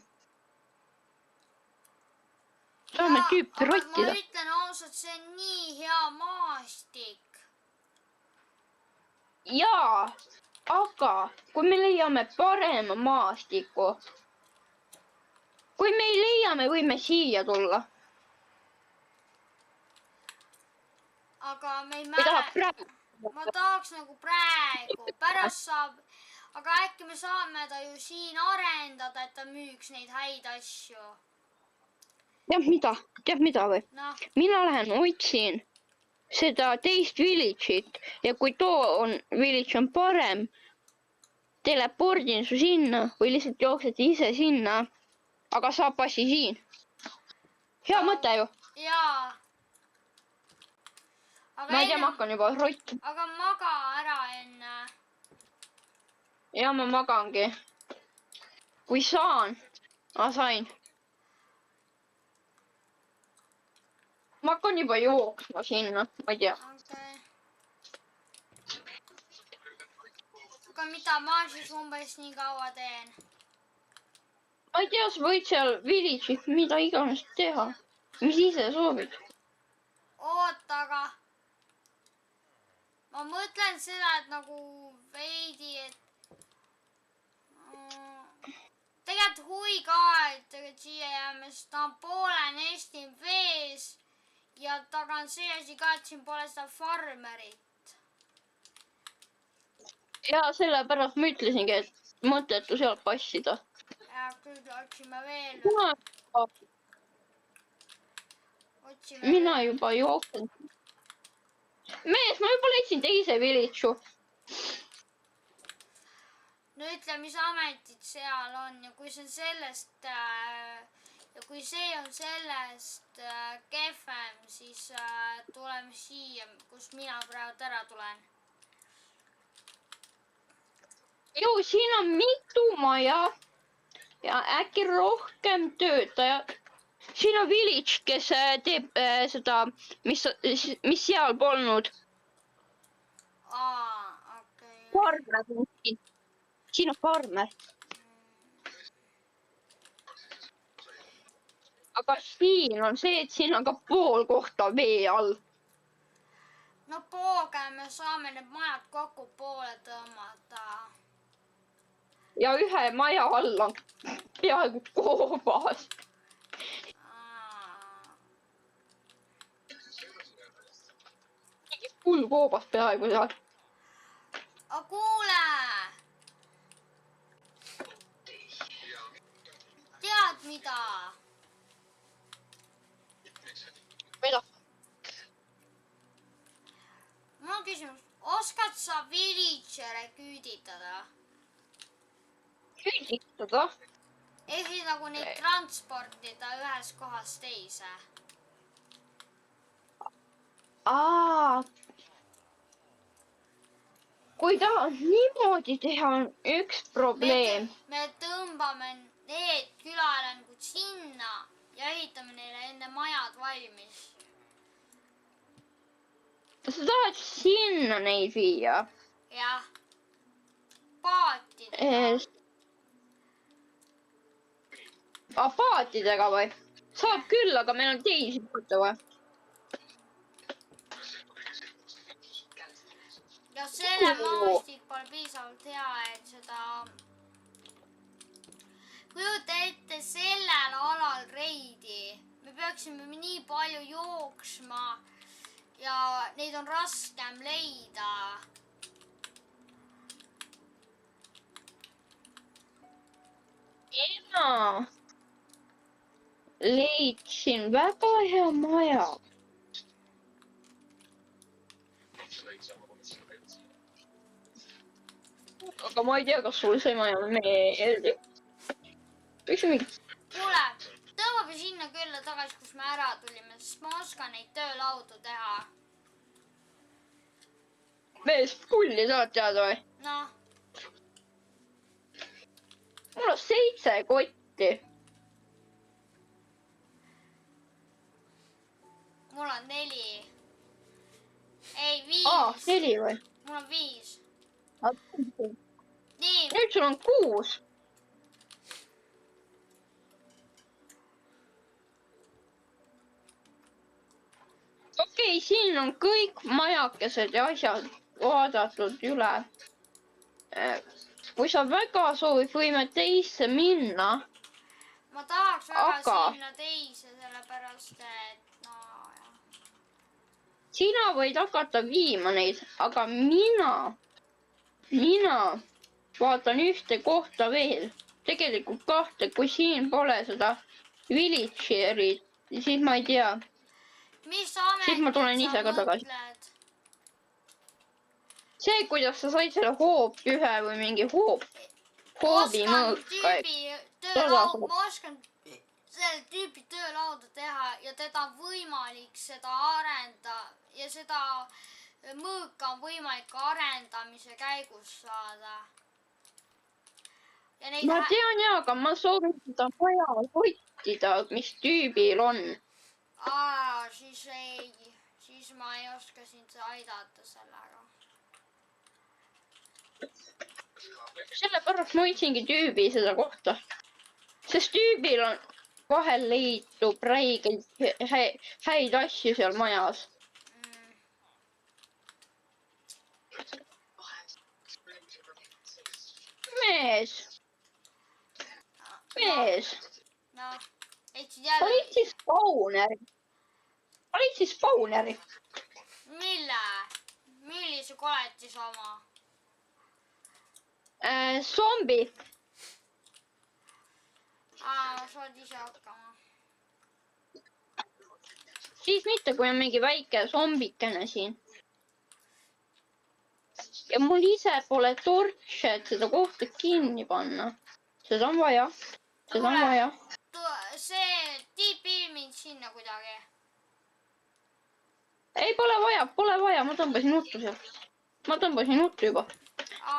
saame tüüpi rottida. ma ütlen ausalt, see on nii hea maastik. jaa, aga kui me leiame parema maastiku, kui me ei leia, me võime siia tulla. aga me ei ei taha praegu. ma tahaks nagu praegu, pärast saab, aga äkki me saame ta ju siin arendada, et ta müüks neid häid asju. tead mida või? noh, mina lähen otsin seda teist village'it ja kui village on parem, telepordin su sinna või lihtsalt jooksed ise sinna, aga saab passi siin. hea mõte ju. jaa. ma ei tea, ma hakkan juba rotti. aga maga ära enne. ja ma magangi. kui saan, ma sain. ma hakkan juba jooksma sinna, ma ei tea. okei. aga mida ma siis umbes nii kaua teen? ma ei tea, sa võid seal village'is mida iganes teha, mis ise soovid. oota, aga ma mõtlen seda, et nagu veidi, et tegelikult huvi ka, et siia jääme, sest ta on pooleni Eesti vees ja taga on see asi ka, et siin pole seda farmerit. ja sellepärast ma ütlesingi, et mõttetu sealt passida. ja küll otsime veel. mina juba jooksen. mees, ma juba leidsin teise village'u. no ütle, mis ametid seal on ja kui see on sellest ja kui see on sellest kehvem, siis tuleme siia, kust mina praegu ära tulen. ju, siin on mitu maja ja äkki rohkem töötajad. siin on village, kes teeb seda, mis seal polnud. okei. farmer on siin. siin on farmer. aga siin on see, et siin on ka pool kohta vee all. no pooge, me saame need majad kokku poole tõmmata. ja ühe maja all on peaaegu koobas. hull koobas peaaegu seal. aga kuule. tead mida? mida? mul on küsimus, oskad sa village'e küüditada? küüditada? ehk siis nagu neid transportida ühest kohast teise. kui tahad niimoodi teha, on üks probleem. me tõmbame need külaelanikud sinna ja ehitame neile enne majad valmis. sa tahad sinna neid viia? jah. paatidega. Paatidega või? Saab küll, aga meil on teisi poolte või? ja selle maastik pole piisavalt hea, et seda. kujuta ette sellel alal reidi. me peaksime nii palju jooksma ja neid on raskem leida. mina leidsin väga hea maja. aga ma ei tea, kas sulle see maja meeldib. miks mitte? kuule, tõmbame sinna külla tagasi, kus me ära tulime, sest ma oskan neid töölaudu teha. mees, pulli saad teada või? noh, mul on 7 kotti. mul on 4. ei, 5. 4 või? mul on 5. nüüd nii, sul on 6. okei, siin on kõik majakesed ja asjad vaadatud üle. kui sa väga soovid, võime teisse minna. ma tahaks väga Aga- sinna teise, sellepärast et no jah. sina võid hakata viima neid, aga mina vaatan ühte kohta veel. tegelikult 2, kui siin pole seda villagerit, siis ma ei tea. mis ametit Siis ma tulen ise ka tagasi. mõtled? see, kuidas sa said selle hoopühe või mingi hoobi mõõka. ma oskan selle tüüpi töölauda teha ja teda on võimalik seda arendada ja seda mõõka on võimalik arendamise käigus saada. ja neid ma tean jaa, aga ma soovin seda maja hoitida, mis tüübil on. siis ma ei oska sind aidata sellega. sellepärast ma hoidsingi tüübi seda kohta. sest tüübil on vahel leidub räigelt häid asju seal majas. mees. noh, leidsid jälle. olid siis Spawneri. millise koletise oma? Zombi. saad ise hakkama. siis mitte, kui on mingi väike zombikene siin. ja mul ise pole torche, et seda kohta kinni panna. seda on vaja. see tiibi mind sinna kuidagi. ei, pole vaja, ma tõmbasin nuttu sealt. juba.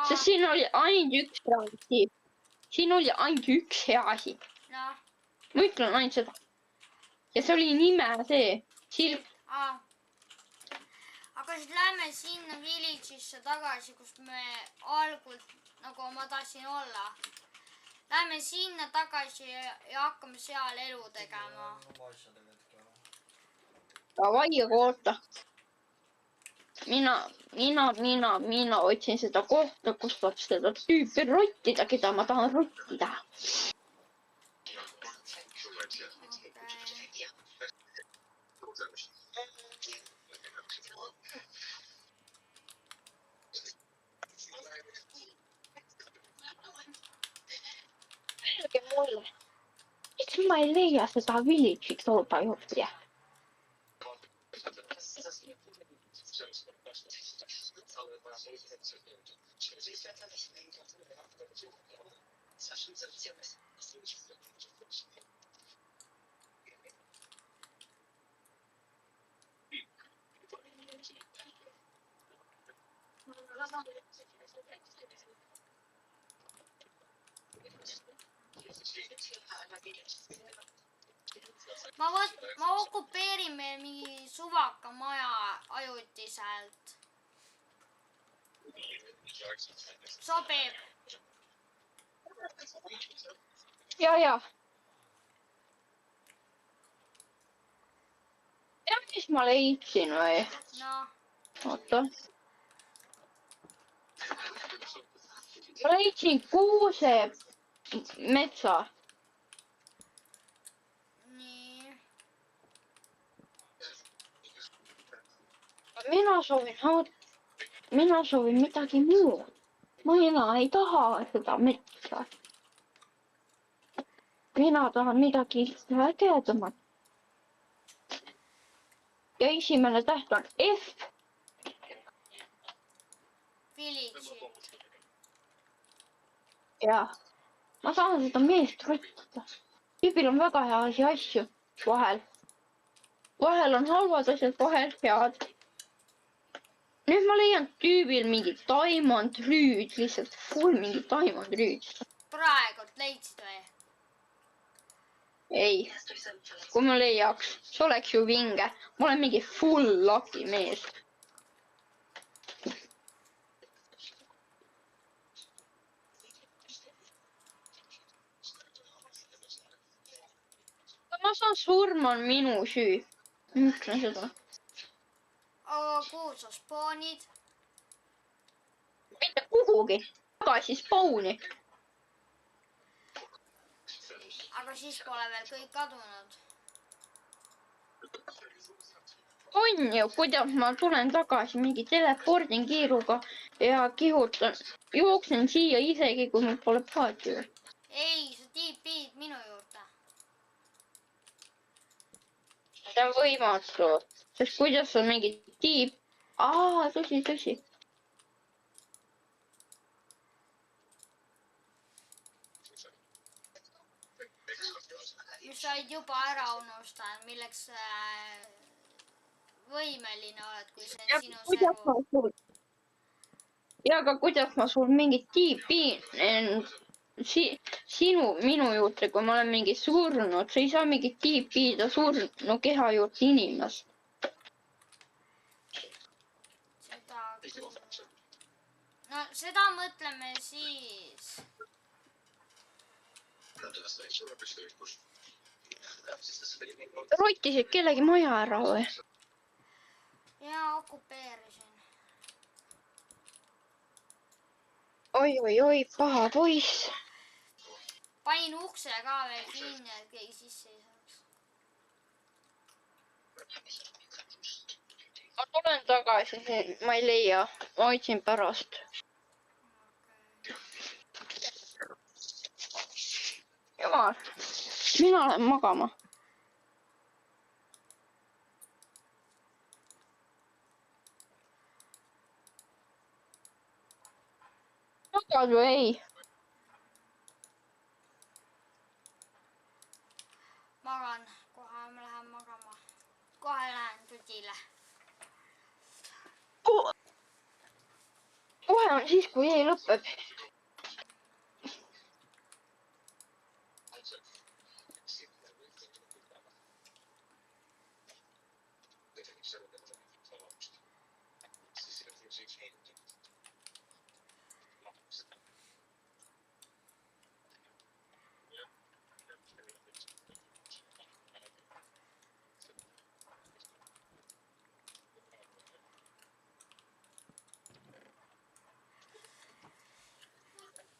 sest siin oli ainult üks hea asi. siin oli ainult üks hea asi. noh. ma ütlen ainult seda. ja see oli nime see. aga siis lähme sinna village'isse tagasi, kus me algul, nagu ma tahtsin olla. Lähme sinna tagasi ja hakkame seal elu tegema. Davai, aga oota. mina otsin seda kohta, kus saab seda tüüpi rottida, keda ma tahan rottida. Öelge mulle, miks ma ei leia seda village'i tooda juurde? ma okupeerin meil mingi suvaka maja ajutiselt. Sobib. ja. Tead, mis ma leidsin või? No, Oota. Ma leidsin kuuse metsa. nii. Mina soovin midagi muud. Mina ei taha seda metsa. Mina tahan midagi ägedamat. Ja esimene täht on F. Village'i. Ja ma tahan seda meest võtta. Tüübil on väga häid asju vahel. Vahel on halvad asjad, vahel head. Nüüd ma leian tüübil mingi diamond rüüd, lihtsalt full mingi diamond rüüd. Praegult leidsid või? Ei, kui ma leiaks, see oleks ju vinge. Ma olen mingi full lucky mees. Kui ma saan surma, on minu süü. Ütlen seda. aga kuhu sa spoonid? Mitte kuhugi. Tagasi spauni. aga siis pole veel kõik kadunud. On ju, kuidas ma tulen tagasi mingi telepordin kiiruga ja kihutan. Jooksen siia isegi, kui mul pole paati. ei, sa tiipid minu juurde. See on võimatu. Sest kuidas on mingi tiip. Tõsi. mis said juba ära unustanud, milleks võimeline oled, kui see on sinu servu. Ja aga kuidas ma sul mingit tiipi minu juurde, kui ma olen mingi surnud, sa ei saa mingit tiipida surnu keha juurde inimest. No seda mõtleme siis. Rottisid kellegi maja ära või? Ja okupeerisin. Oi, paha poiss. Panin ukse ka veel kinni, et keegi sisse ei saaks. Ma tulen tagasi, ma ei leia, ma otsin pärast. Jumal, mina lähen magama. Magad või ei? Magan, kohe ma lähen magama. Kohe lähen tudile. Kohe on siis, kui ei lõpeb.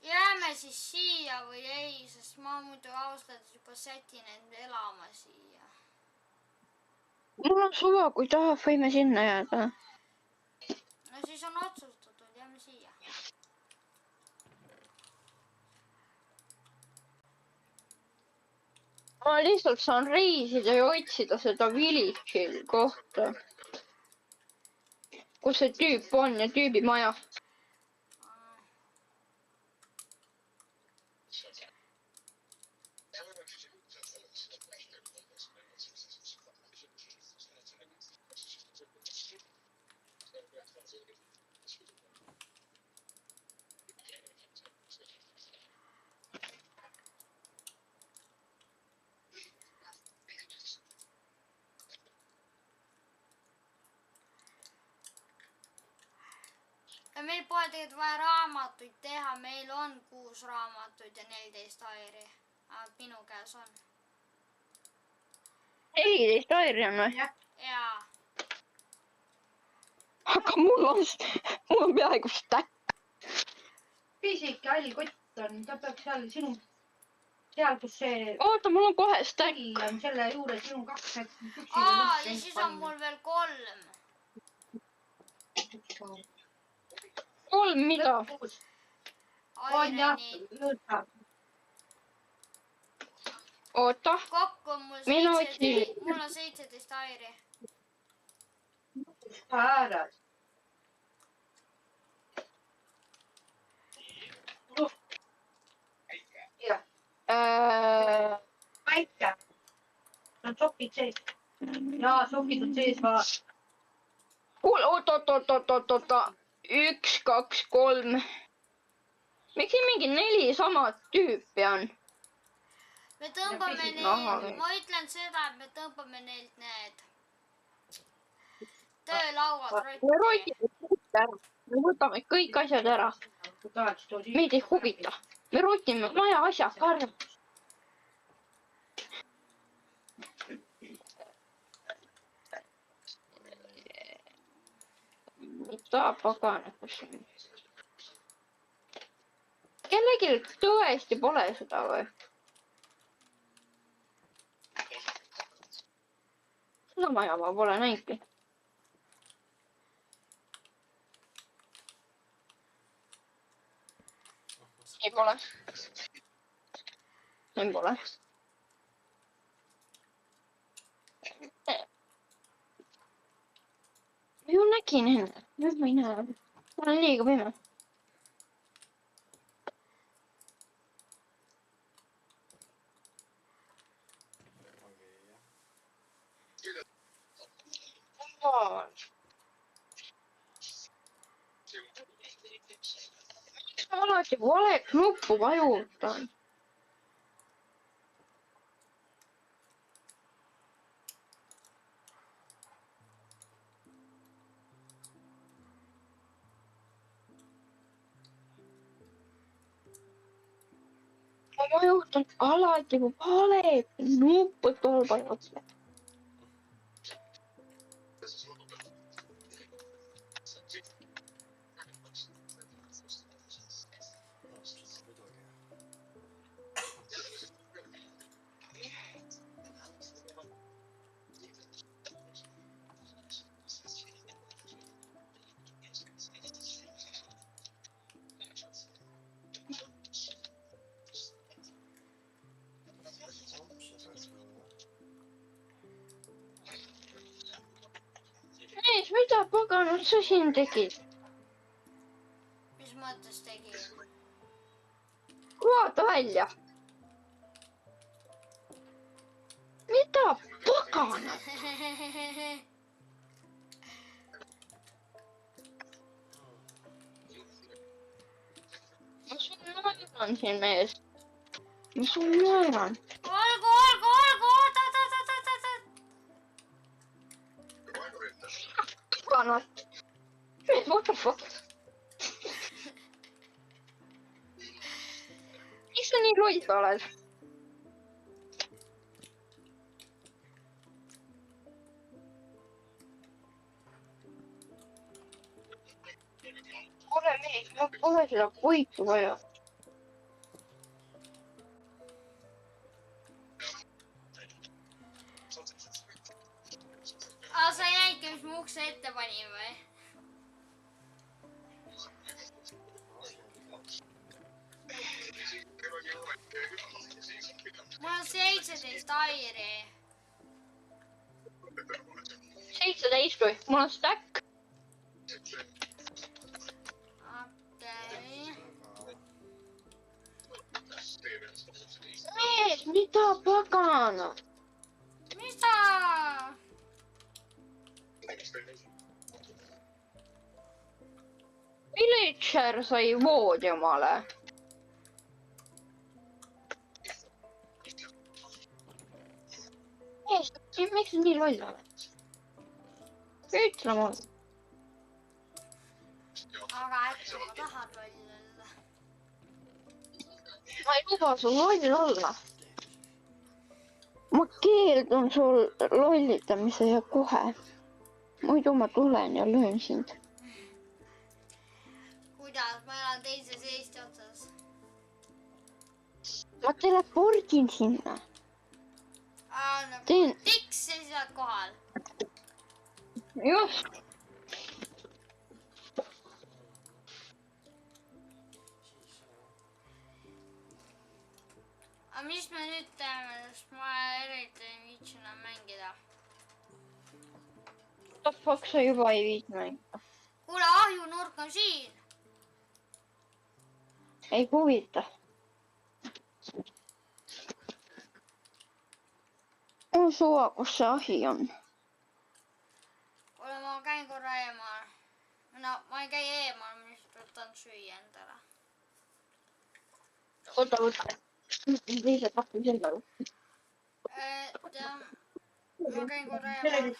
Jääme siis siia või ei, sest ma muidu ausalt juba sätin end elama siia. Mul on suva, kui tahab, võime sinna jääda. No siis on otsustatud, jääme siia. Ma lihtsalt saan reisida ja otsida seda village'i kohta. Kus see tüüp on ja tüübi maja. meil pole tegelikult vaja raamatuid teha, meil on 6 raamatut ja 14 airi. Minu käes on. 14 airi on või? Jaa. Aga mul on peaaegu stack. pisike hall kott on, ta peaks seal, kus see Oota, mul on kohe stack. hall on, selle juures sinu 2 Ja siis on mul veel 3. 3 mida? on jah, Aireni. Oota, Kokku on mul Mina 17, mul on 17 airi. ääres. jah, väike. on sokid sees. jaa, sokid on sees ka. oota. 1, 2, 3. Miks siin mingi 4 samat tüüpi on? Me tõmbame Aha. neilt, ma ütlen seda, et me tõmbame neilt need töölauad Me rotti. rotime kõik ära. Me võtame kõik asjad ära. Meid ei huvita. Me rotime maja asjad ka ära. Mida pagana, kus on? Kellelgi tõesti pole seda või? Seda maja ma pole näinudki. Ei pole. Ei pole. Ma ju nägin enne. Nüüd ma ei näe. Ma olen liiga pime. Miks ma alati vale nuppu vajutan? Ma vajutan alati vale nuppu vajutan. Mees, mida paganat sa siin tegid? Mis mõttes tegi? Vaata välja. Mida paganat? Ma sul naeran siin, mees. Ma sul naeran. olgu, oot. Paganat. Mees, what the fuck? Miks sa nii loll oled? Ole mees, ma pole seda puitu vaja. Sa ei näinudki, mis ma ukse ette panin või? Mul on 17 airi. 17 või? Mul on stack. Okei. Mees, mida pagana? Mida? Villager sai voodi omale. Mees, miks sa nii loll oled? Ütle mulle. Aga äkki ma tahan loll olla. ma ei luba sul loll olla. ma keeldun sul lollitamise ja kohe. muidu ma tulen ja löön sind. kuidas, ma elan teises Eesti otsas. ma telepordin sinna. Nagu Teen- tiks ja siis oled kohal. just. aga mis me nüüd teeme, sest ma eriti ei viitsi enam mängida. What the fuck sa juba ei viitsi mängida? kuule, ahjunurk on siin. ei huvita. on suva, kus see ahi on. kuule, ma käin korra eemal. no ma ei käi eemal, ma lihtsalt võtan süüa endale. võta. teised tahavad selle. jah, ma käin korra eemal.